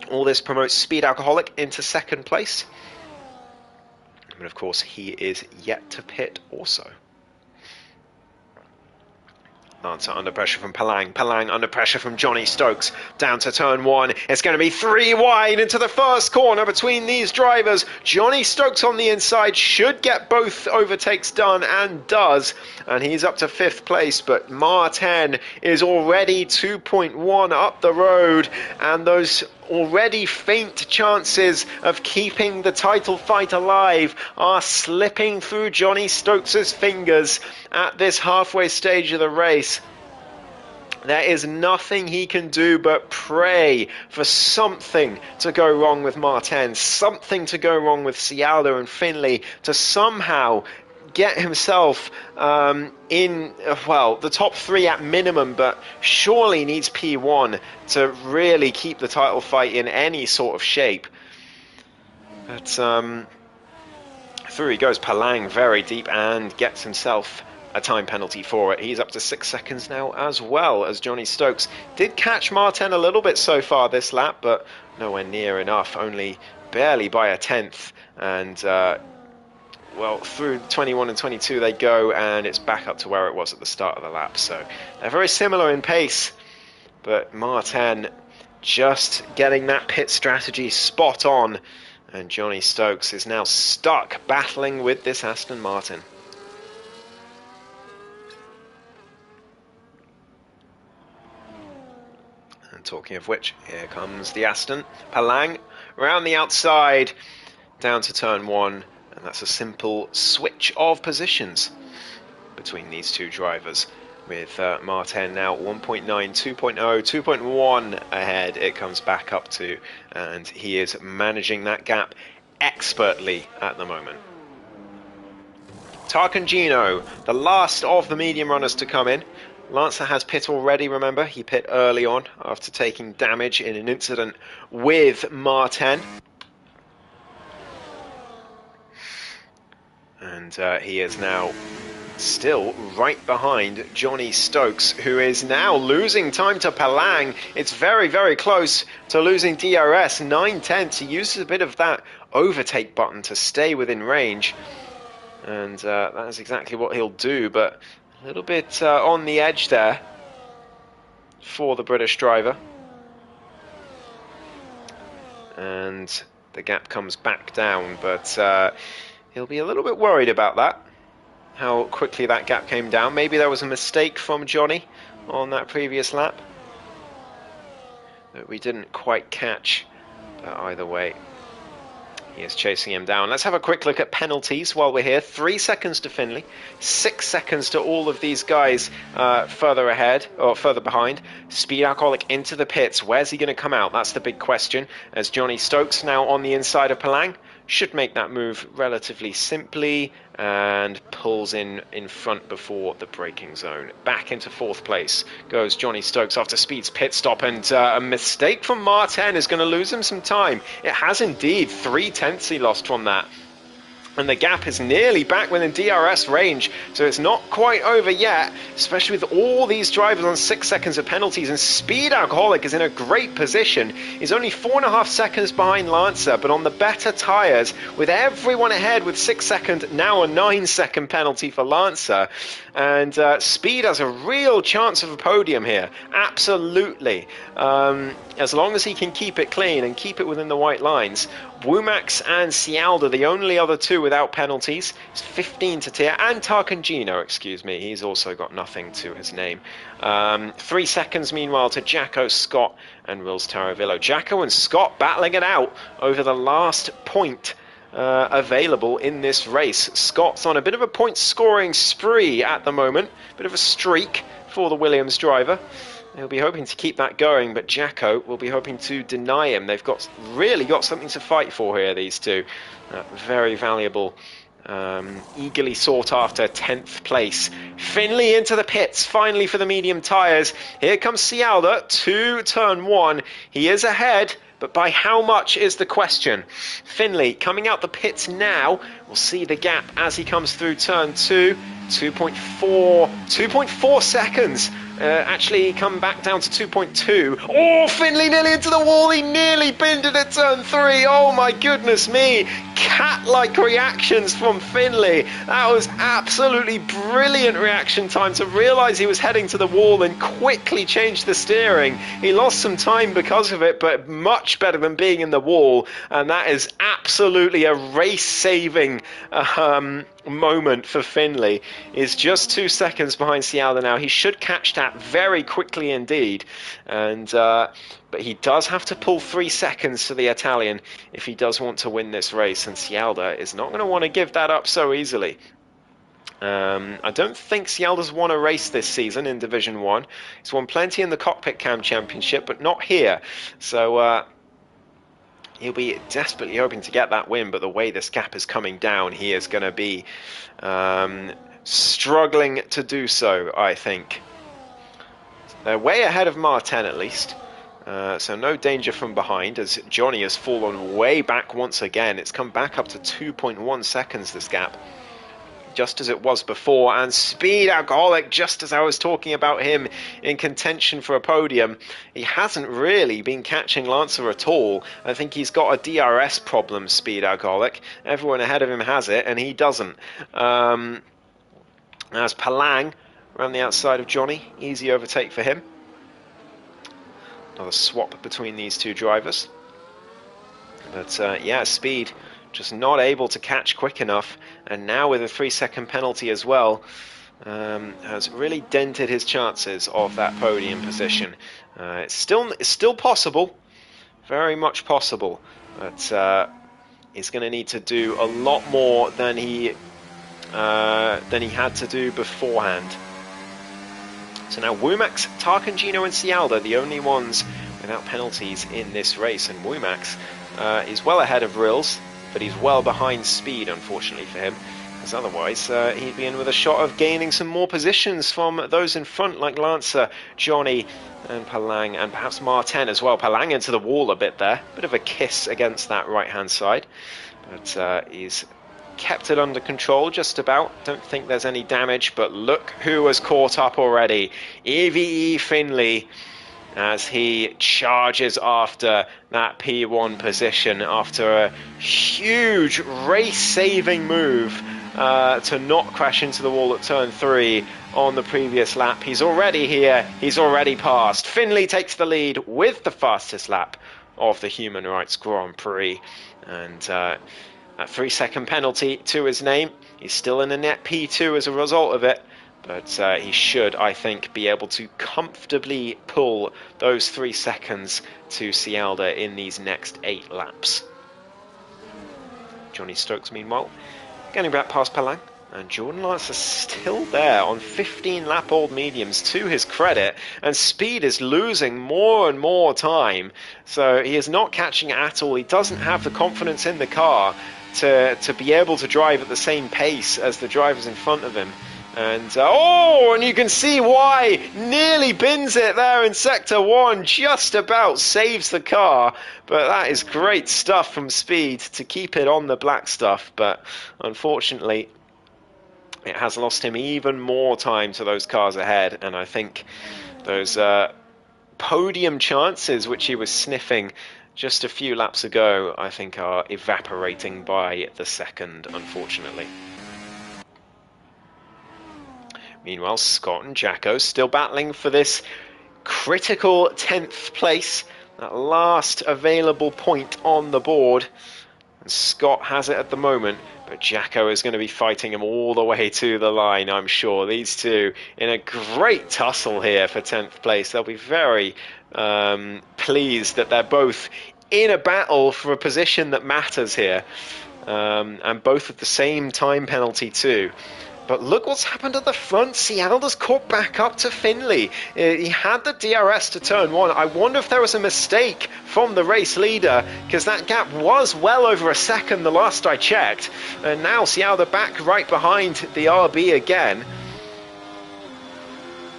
S1: All this promotes Speed Alcoholic into 2nd place. But of course, he is yet to pit also. Lancer under pressure from Palang. Palang under pressure from Johnny Stokes. Down to turn 1. It's going to be 3 wide into the first corner between these drivers. Johnny Stokes on the inside should get both overtakes done, and does. And he's up to 5th place. But Martin is already 2.1 up the road. And those already faint chances of keeping the title fight alive are slipping through Johnny Stokes' fingers at this halfway stage of the race. There is nothing he can do but pray for something to go wrong with Martin, something to go wrong with Cialda and Finley, to somehow get himself in, the top 3 at minimum, but surely needs P1 to really keep the title fight in any sort of shape. But through he goes, Palang very deep, and gets himself a time penalty for it. He's up to 6 seconds now, as well as Johnny Stokes. Did catch Martin a little bit so far this lap, but nowhere near enough, only barely by a 10th, and through 21 and 22 they go, and it's back up to where it was at the start of the lap. So they're very similar in pace, but Martin just getting that pit strategy spot on, and Johnny Stokes is now stuck battling with this Aston Martin. And talking of which, here comes the Aston. Palang around the outside down to turn 1. And that's a simple switch of positions between these two drivers, with Martin now 1.9, 2.0, 2.1 ahead it comes back up to, and he is managing that gap expertly at the moment. Tarkan Gino, the last of the medium runners to come in, Lancer has pit already, remember? He pit early on after taking damage in an incident with Martin. And he is now still right behind Johnny Stokes, who is now losing time to Palang. It's very, very close to losing DRS. 9/10. He uses a bit of that overtake button to stay within range. And that is exactly what he'll do, but a little bit on the edge there for the British driver. And the gap comes back down, but he'll be a little bit worried about that, how quickly that gap came down. Maybe there was a mistake from Johnny on that previous lap that we didn't quite catch, but either way, he is chasing him down. Let's have a quick look at penalties while we're here. 3 seconds to Finley, 6 seconds to all of these guys further ahead, or further behind. Speed Alcoholic into the pits. Where's he going to come out? That's the big question, as Johnny Stokes now on the inside of Palang. Should make that move relatively simply and pulls in front before the braking zone. Back into 4th place goes Johnny Stokes after Speed's pit stop, and a mistake from Martin is going to lose him some time. It has indeed. 3/10 he lost from that. And the gap is nearly back within DRS range, so it's not quite over yet, especially with all these drivers on 6 seconds of penalties. And Speed Alcoholic is in a great position. He's only 4.5 seconds behind Lancer, but on the better tyres, with everyone ahead with 6 seconds, now a 9-second penalty for Lancer. And Speed has a real chance of a podium here, absolutely. As long as he can keep it clean and keep it within the white lines. Wumax and Cialda, the only other two without penalties. It's 15 to Tia, and Tarkangino, excuse me. He's also got nothing to his name. 3 seconds, meanwhile, to Jacko, Scott, and Wills Taravillo. Jacko and Scott battling it out over the last point available in this race. Scott's on a bit of a point-scoring spree at the moment. Bit of a streak for the Williams driver. He'll be hoping to keep that going, but Jacko will be hoping to deny him. They've really got something to fight for here, these two. Very valuable, eagerly sought after 10th place. Finley into the pits, finally for the medium tyres. Here comes Cialda to turn 1. He is ahead, but by how much is the question. Finley coming out the pits now. We'll see the gap as he comes through turn 2. 2.4 seconds. Actually come back down to 2.2. Oh, Finley nearly into the wall. He nearly binned it at turn 3. Oh my goodness me. Cat-like reactions from Finley. That was absolutely brilliant reaction time to realise he was heading to the wall and quickly change the steering. He lost some time because of it, but much better than being in the wall. And that is absolutely a race-saving moment for Finley. Is just 2 seconds behind Cialda now. He should catch that very quickly indeed, and but he does have to pull 3 seconds to the Italian if he does want to win this race, and Cialda is not going to want to give that up so easily. I don't think Cialda's won a race this season in Division 1. He's won plenty in the Cockpit Cam Championship, but not here, so he'll be desperately hoping to get that win, but the way this gap is coming down, he is going to be struggling to do so, I think. They're way ahead of Martin at least, so no danger from behind, as Johnny has fallen way back once again. It's come back up to 2.1 seconds, this gap, just as it was before. And Speed Alcoholic, just as I was talking about him in contention for a podium, he hasn't really been catching Lancer at all. I think he's got a DRS problem, Speed Alcoholic. Everyone ahead of him has it, and he doesn't. As Palang around the outside of Johnny, easy overtake for him. Another swap between these two drivers. But yeah, Speed just not able to catch quick enough, and now with a 3-second penalty as well, has really dented his chances of that podium position. It's still possible, very much possible, but he's going to need to do a lot more than he had to do beforehand. So now Wumax, Tarkangino and Cialda, the only ones without penalties in this race, and Wumax is well ahead of Rills, but he's well behind Speed, unfortunately for him. because otherwise he'd be in with a shot of gaining some more positions from those in front, like Lancer, Johnny, and Palang, and perhaps Martin as well. Palang into the wall a bit there, bit of a kiss against that right-hand side, but he's kept it under control just about. Don't think there's any damage, but look who has caught up already. EVE Finley, as he charges after that P1 position after a huge race-saving move to not crash into the wall at turn 3 on the previous lap. He's already here, he's already passed. Finley takes the lead with the fastest lap of the Human Rights Grand Prix, and that 3-second penalty to his name. He's still in a net P2 as a result of it, but he should, I think, be able to comfortably pull those 3 seconds to Cialda in these next 8 laps. Johnny Stokes, meanwhile, getting back past Palang, and Jordan Lancer still there on 15-lap-old mediums to his credit, and speed is losing more and more time, so he is not catching at all. He doesn't have the confidence in the car to be able to drive at the same pace as the drivers in front of him. And and you can see why. Nearly bins it there in Sector 1. Just about saves the car. But that is great stuff from Speed to keep it on the black stuff. But unfortunately, it has lost him even more time to those cars ahead. And I think those podium chances which he was sniffing just a few laps ago, I think are evaporating by the second, unfortunately. Meanwhile, Scott and Jacko still battling for this critical 10th place, that last available point on the board. And Scott has it at the moment, but Jacko is going to be fighting him all the way to the line, I'm sure. These two in a great tussle here for 10th place. They'll be very pleased that they're both in a battle for a position that matters here, and both with the same time penalty too. But look what's happened at the front. Cialda's caught back up to Finley. He had the DRS to turn 1. I wonder if there was a mistake from the race leader, because that gap was well over a second the last I checked. And now Cialda back right behind the RB again.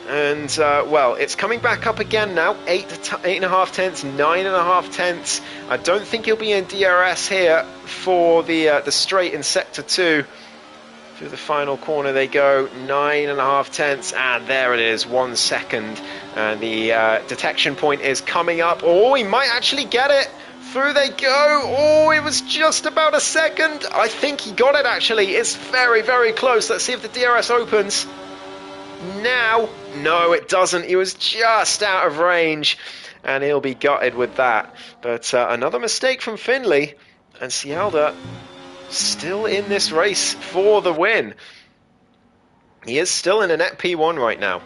S1: And, well, it's coming back up again now. 8.5 tenths, 9.5 tenths. I don't think he'll be in DRS here for the straight in Sector 2. Through the final corner they go, 9.5 tenths, and there it is, 1 second. And the detection point is coming up. Oh, he might actually get it. Through they go. Oh, it was just about a second. I think he got it, actually. It's very, very close. Let's see if the DRS opens. Now. No, it doesn't. He was just out of range, and he'll be gutted with that. But another mistake from Finley, and Cialda still in this race for the win. He is still in a net P1 right now.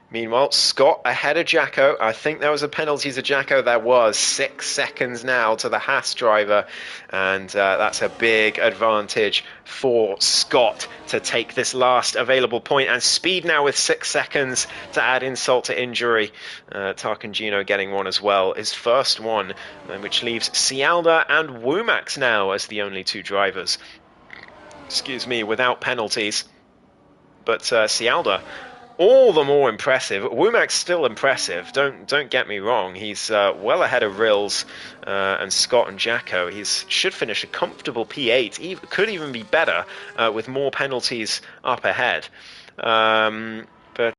S1: Meanwhile, Scott ahead of Jacko. I think there was a penalty to Jacko. There was 6 seconds now to the Haas driver. And that's a big advantage for Scott to take this last available point. And Speed now with 6 seconds to add insult to injury. Tarkangino getting one as well. His first one, which leaves Cialda and Womack now as the only 2 drivers. Excuse me, without penalties. But Cialda, all the more impressive. Womack's still impressive. Don't get me wrong. He's well ahead of Rills and Scott and Jacko. He should finish a comfortable P8. Could even be better with more penalties up ahead. But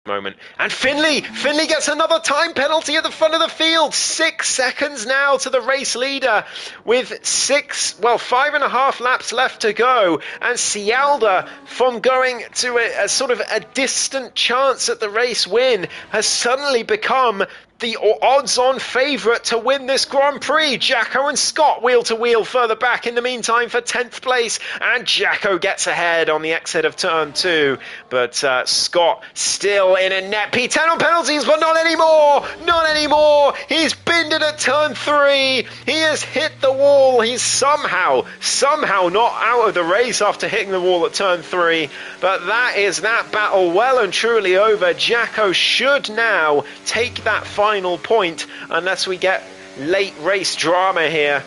S1: moment. And Finley gets another time penalty at the front of the field. 6 seconds now to the race leader with 5.5 laps left to go. And Cialda, from going to a sort of a distant chance at the race win, has suddenly become the odds-on favourite to win this Grand Prix. Jacko and Scott wheel-to-wheel further back in the meantime for 10th place, and Jacko gets ahead on the exit of turn 2, but Scott still in a net P10 on penalties, but not anymore. He's binned it at turn 3. He has hit the wall. He's somehow not out of the race after hitting the wall at turn 3, but that battle well and truly over. Jacko should now take that final point unless we get late race drama here,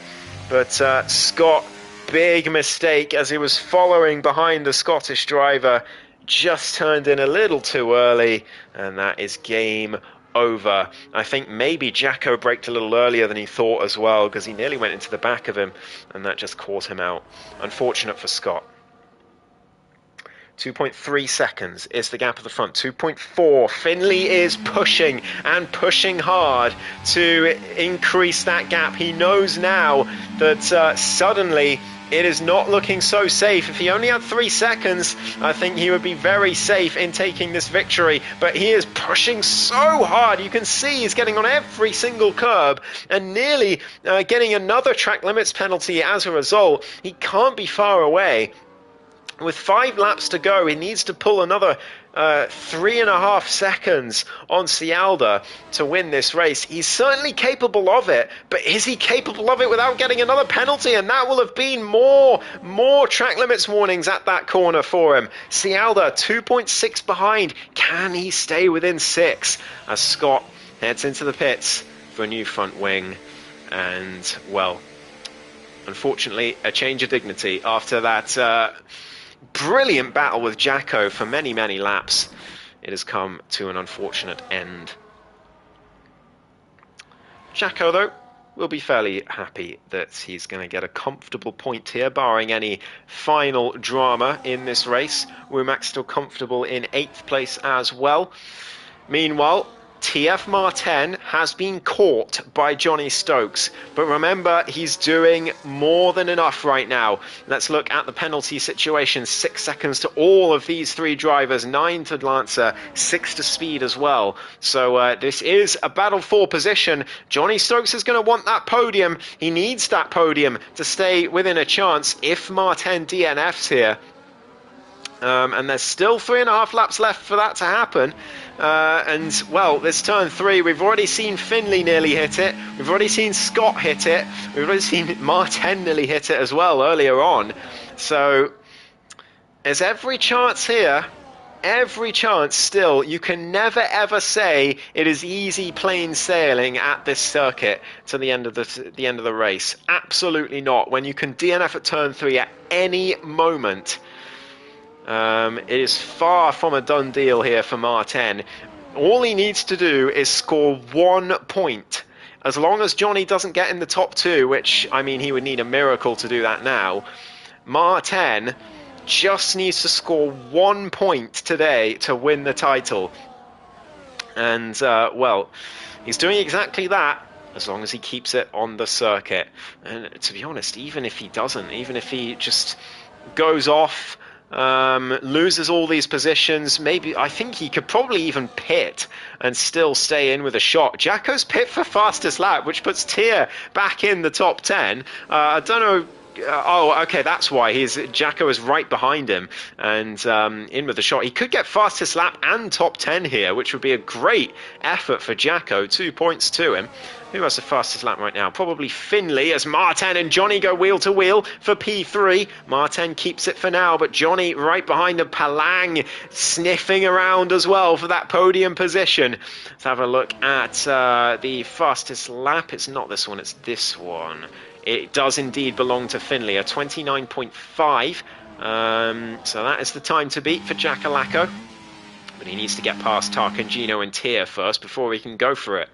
S1: but Scott big mistake as he was following behind the Scottish driver. Just turned in a little too early, and that is game over. I think maybe Jacko braked a little earlier than he thought as well, because he nearly went into the back of him, and that just caught him out. Unfortunate for Scott. 2.3 seconds is the gap at the front. 2.4. Finley is pushing and pushing hard to increase that gap. He knows now that suddenly it is not looking so safe. If he only had 3 seconds, I think he would be very safe in taking this victory. But he is pushing so hard. You can see he's getting on every single curb and nearly getting another track limits penalty as a result. He can't be far away. With 5 laps to go, he needs to pull another 3.5 seconds on Cialda to win this race. He's certainly capable of it, but is he capable of it without getting another penalty? And that will have been more track limits warnings at that corner for him. Cialda 2.6 behind. Can he stay within 6 as Scott heads into the pits for a new front wing? And, well, unfortunately, a change of dignity after that brilliant battle with Jacko for many, many laps. It has come to an unfortunate end. Jacko, though, will be fairly happy that he's going to get a comfortable point here, barring any final drama in this race. Womack's still comfortable in 8th place as well. Meanwhile, TF Martin has been caught by Johnny Stokes, but remember, he's doing more than enough right now. Let's look at the penalty situation. 6 seconds to all of these 3 drivers, 9 to Lancer, 6 to Speed as well. So this is a battle for position. Johnny Stokes is going to want that podium. He needs that podium to stay within a chance if Martin DNFs here. And there's still 3.5 laps left for that to happen. And, well, this turn 3, we've already seen Finley nearly hit it. We've already seen Scott hit it. We've already seen Martin nearly hit it as well earlier on. So there's every chance here. Every chance still. You can never ever say it is easy plain sailing at this circuit to the end of the race. Absolutely not. When you can DNF at turn 3 at any moment. It is far from a done deal here for Martin. All he needs to do is score 1 point. As long as Johnny doesn't get in the top 2, which, I mean, he would need a miracle to do that now, Martin just needs to score 1 point today to win the title. And, well, he's doing exactly that, as long as he keeps it on the circuit. And to be honest, even if he doesn't, even if he just goes off, loses all these positions, maybe I think he could probably even pit and still stay in with a shot. Jacko's pit for fastest lap, which puts Tier back in the top 10. I don't know. Oh, okay, that's why Jacko is right behind him and in with the shot. He could get fastest lap and top 10 here, which would be a great effort for Jacko. 2 points to him. Who has the fastest lap right now? Probably Finley, as Martin and Johnny go wheel to wheel for P3. Martin keeps it for now, but Johnny right behind him. Palang sniffing around as well for that podium position. Let's have a look at the fastest lap. It's not this one, it's this one. It does indeed belong to Finley, a 29.5. So that is the time to beat for Jackalacco. But he needs to get past Tarkan, Gino and Tier first before he can go for it.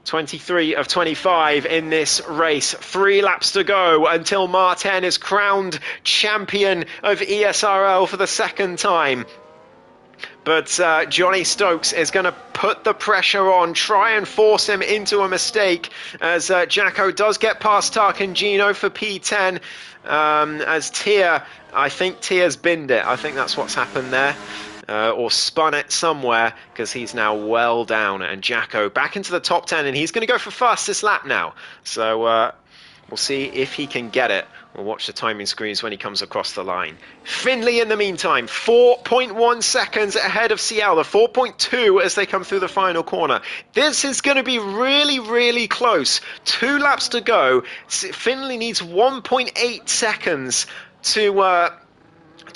S1: 23 of 25 in this race. 3 laps to go until Martin is crowned champion of ESRL for the 2nd time. But Johnny Stokes is going to put the pressure on, try and force him into a mistake, as Jacko does get past Tarkan Gino for P10. As Tier, I think Tier's binned it. I think that's what's happened there. Or spun it somewhere, because he's now well down. And Jacko back into the top 10, and he's going to go for fastest lap now. So we'll see if he can get it. We'll watch the timing screens when he comes across the line. Finley, in the meantime, 4.1 seconds ahead of Cialda, 4.2 as they come through the final corner. This is going to be really, really close. 2 laps to go. Finley needs 1.8 seconds to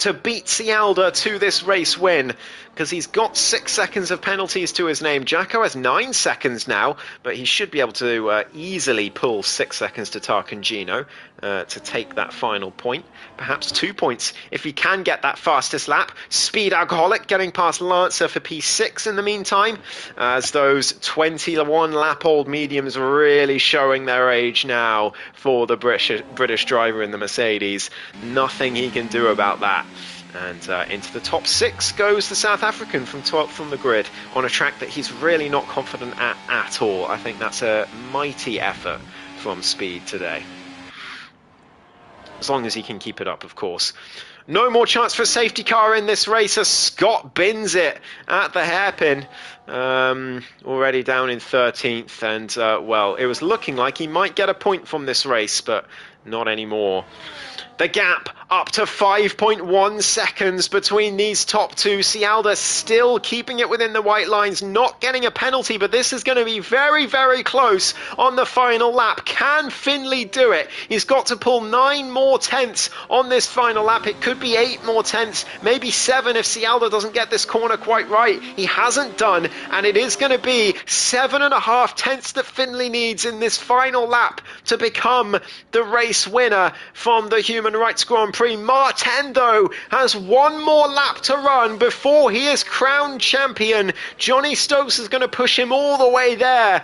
S1: to beat Cialda to this race win, because he's got 6 seconds of penalties to his name. Jacko has 9 seconds now, but he should be able to easily pull 6 seconds to Tarcangino to take that final point. Perhaps 2 points if he can get that fastest lap. Speed Alcoholic getting past Lancer for P6 in the meantime, as those 21 lap old mediums really showing their age now for the British driver in the Mercedes. Nothing he can do about that. And into the top 6 goes the South African from 12th on the grid on a track that he's really not confident at all. I think that's a mighty effort from Speed today. As long as he can keep it up, of course. No more chance for a safety car in this race as Scott bins it at the hairpin. Already down in 13th, and well, it was looking like he might get a point from this race, but not anymore. The gap up to 5.1 seconds between these top two. Cialda still keeping it within the white lines, not getting a penalty, but this is going to be very, very close on the final lap. Can Finley do it? He's got to pull 9 more tenths on this final lap. It could be 8 more tenths, maybe 7 if Cialda doesn't get this corner quite right. He hasn't done, and it is going to be 7.5 tenths that Finley needs in this final lap to become the race winner from the Human Rights Grand Prix. Martin, though, has 1 more lap to run before he is crowned champion. Johnny Stokes is going to push him all the way there.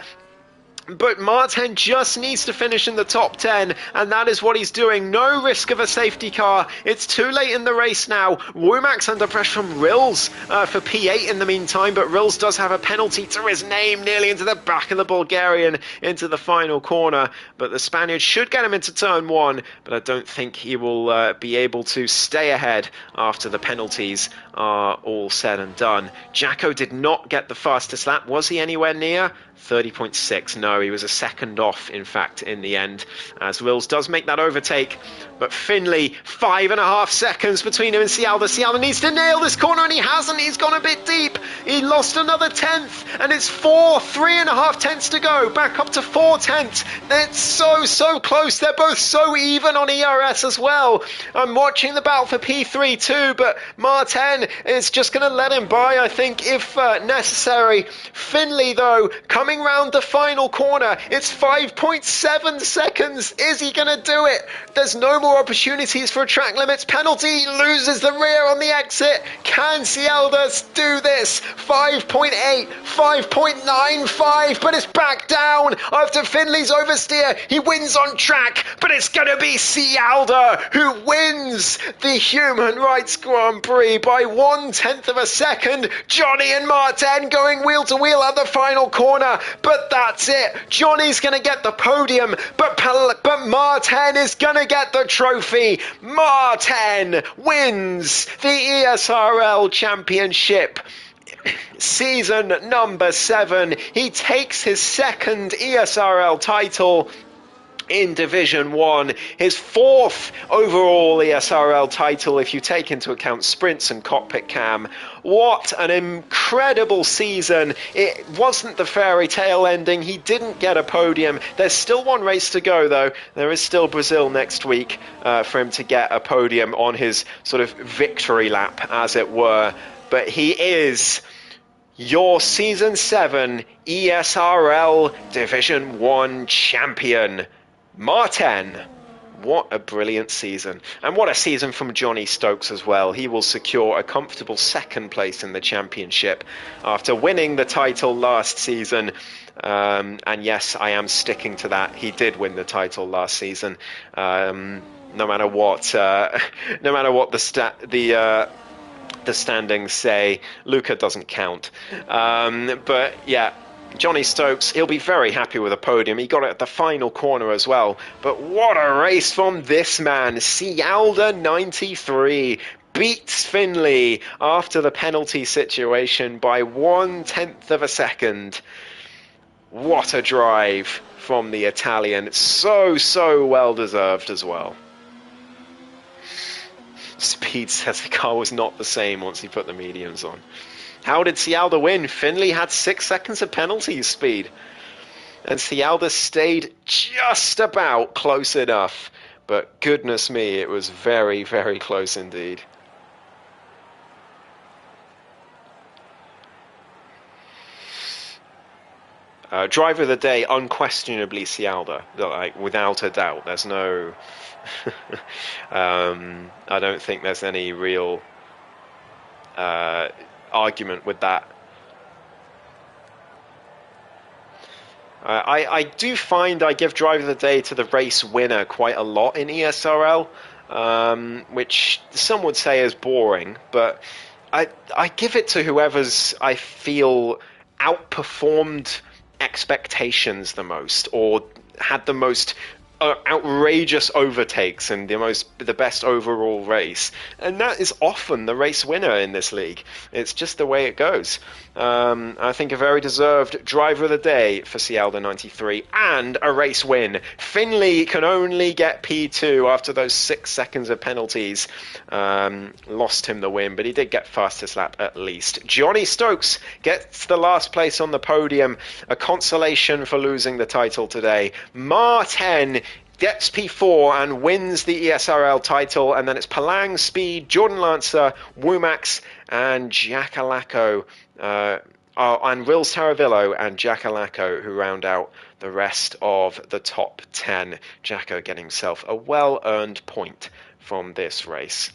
S1: But Martin just needs to finish in the top 10, and that is what he's doing. No risk of a safety car. It's too late in the race now. Womack's under pressure from Rills for P8 in the meantime, but Rills does have a penalty to his name, nearly into the back of the Bulgarian, into the final corner. But the Spaniard should get him into turn 1, but I don't think he will be able to stay ahead after the penalties are all said and done. Jacko did not get the fastest lap. Was he anywhere near? 30.6. No, he was a second off, in fact, in the end, as Wills does make that overtake. But Finley, 5.5 seconds between him and Cialda. Cialda needs to nail this corner, and he hasn't. He's gone a bit deep. He lost another tenth, and it's 3.5 tenths to go. Back up to 4 tenths. It's so close. They're both so even on ERS as well. I'm watching the battle for P3 too, but Martin is just going to let him by, I think, if necessary. Finley, though, coming round the final corner. It's 5.7 seconds. Is he going to do it? There's no more opportunities for a track limits penalty. Loses the rear on the exit. Can Cialda do this? 5.8, 5.95, but it's back down after Finley's oversteer. He wins on track, but it's going to be Cialda who wins the Human Rights Grand Prix by 1/10 of a second. Johnny and Martin going wheel to wheel at the final corner, but that's it. Johnny's going to get the podium, but Martin is going to get the trophy. Martin wins the ESRL Championship. Season number 7. He takes his second ESRL title in Division 1, his 4th overall ESRL title if you take into account sprints and cockpit cam. What an incredible season. It wasn't the fairy tale ending. He didn't get a podium. There's still 1 race to go, though. There is still Brazil next week for him to get a podium on his sort of victory lap, as it were. But he is your Season 7 ESRL Division 1 champion. Martin, what a brilliant season. And what a season from Johnny Stokes as well. He will secure a comfortable 2nd place in the championship after winning the title last season. And yes, I am sticking to that. He did win the title last season. No matter what the standings say, Luca doesn't count. But yeah, Johnny Stokes, he'll be very happy with a podium. He got it at the final corner as well. But what a race from this man. Cialda 93 beats Finley after the penalty situation by 1/10 of a second. What a drive from the Italian. So well deserved as well. Speed says the car was not the same once he put the mediums on. How did Cialda win? Finley had 6 seconds of penalty speed, and Cialda stayed just about close enough. But goodness me, it was very, very close indeed. Driver of the day, unquestionably Cialda, like without a doubt. There's no, I don't think there's any real argument with that. I do find I give driver of the day to the race winner quite a lot in ESRL, which some would say is boring, but I give it to whoever's I feel outperformed expectations the most, or had the most outrageous overtakes and the best overall race, and that is often the race winner in this league. It's just the way it goes. I think a very deserved driver of the day for Cialda 93 and a race win. Finley can only get P2 after those 6 seconds of penalties. Lost him the win, but he did get fastest lap at least. Johnny Stokes gets the last place on the podium, a consolation for losing the title today. Martin gets P4 and wins the ESRL title, and then it's Palang, Speed, Jordan Lancer, Womax, and Jackalacco, and Rils Taravillo and Jackalacco, who round out the rest of the top 10. Jacko getting himself a well-earned point from this race.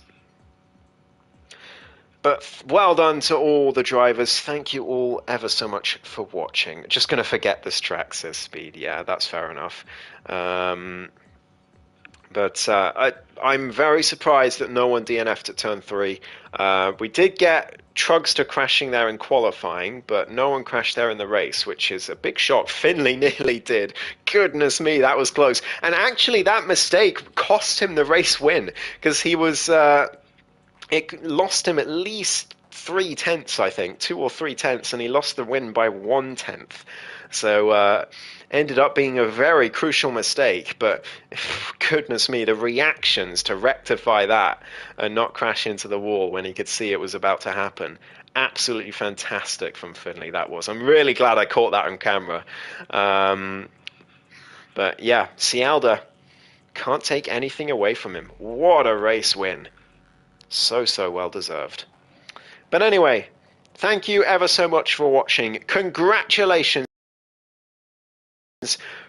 S1: But well done to all the drivers. Thank you all ever so much for watching. Just going to forget this track, says Speed. Yeah, that's fair enough. But I'm very surprised that no one DNF'd at turn 3. We did get Trugster crashing there in qualifying, but no one crashed there in the race, which is a big shock. Finley nearly did. Goodness me, that was close. And actually, that mistake cost him the race win, because he was... it lost him at least 3/10, I think, 2 or 3/10, and he lost the win by 1/10. So ended up being a very crucial mistake, but goodness me, the reactions to rectify that and not crash into the wall when he could see it was about to happen. Absolutely fantastic from Finley, that was. I'm really glad I caught that on camera. But yeah, Cialda, can't take anything away from him. What a race win. So well deserved. But anyway, thank you ever so much for watching. Congratulations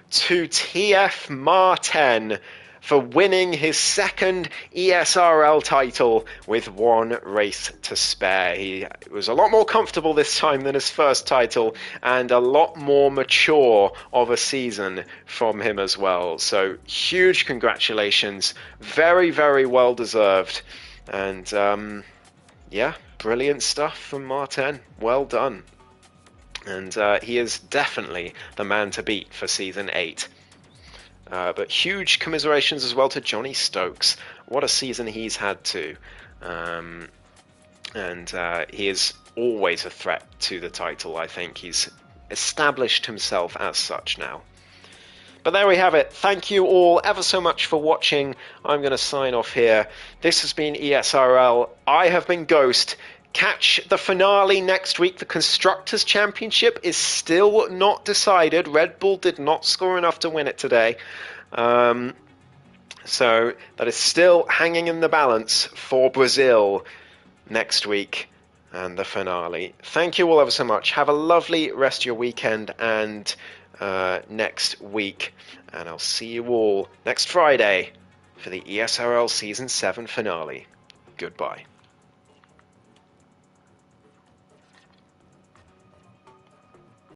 S1: to TF Martin for winning his second ESRL title with 1 race to spare. He was a lot more comfortable this time than his first title, and a lot more mature of a season from him as well. So huge congratulations. Very well deserved. And yeah, brilliant stuff from Martin. Well done. And he is definitely the man to beat for Season 8. But huge commiserations as well to Johnny Stokes. What a season he's had too. And he is always a threat to the title. I think he's established himself as such now. But there we have it. Thank you all ever so much for watching. I'm going to sign off here. This has been ESRL. I have been Ghost. Catch the finale next week. The Constructors' Championship is still not decided. Red Bull did not score enough to win it today. So that is still hanging in the balance for Brazil next week and the finale. Thank you all ever so much. Have a lovely rest of your weekend and next week. And I'll see you all next Friday for the ESRL Season 7 finale. Goodbye.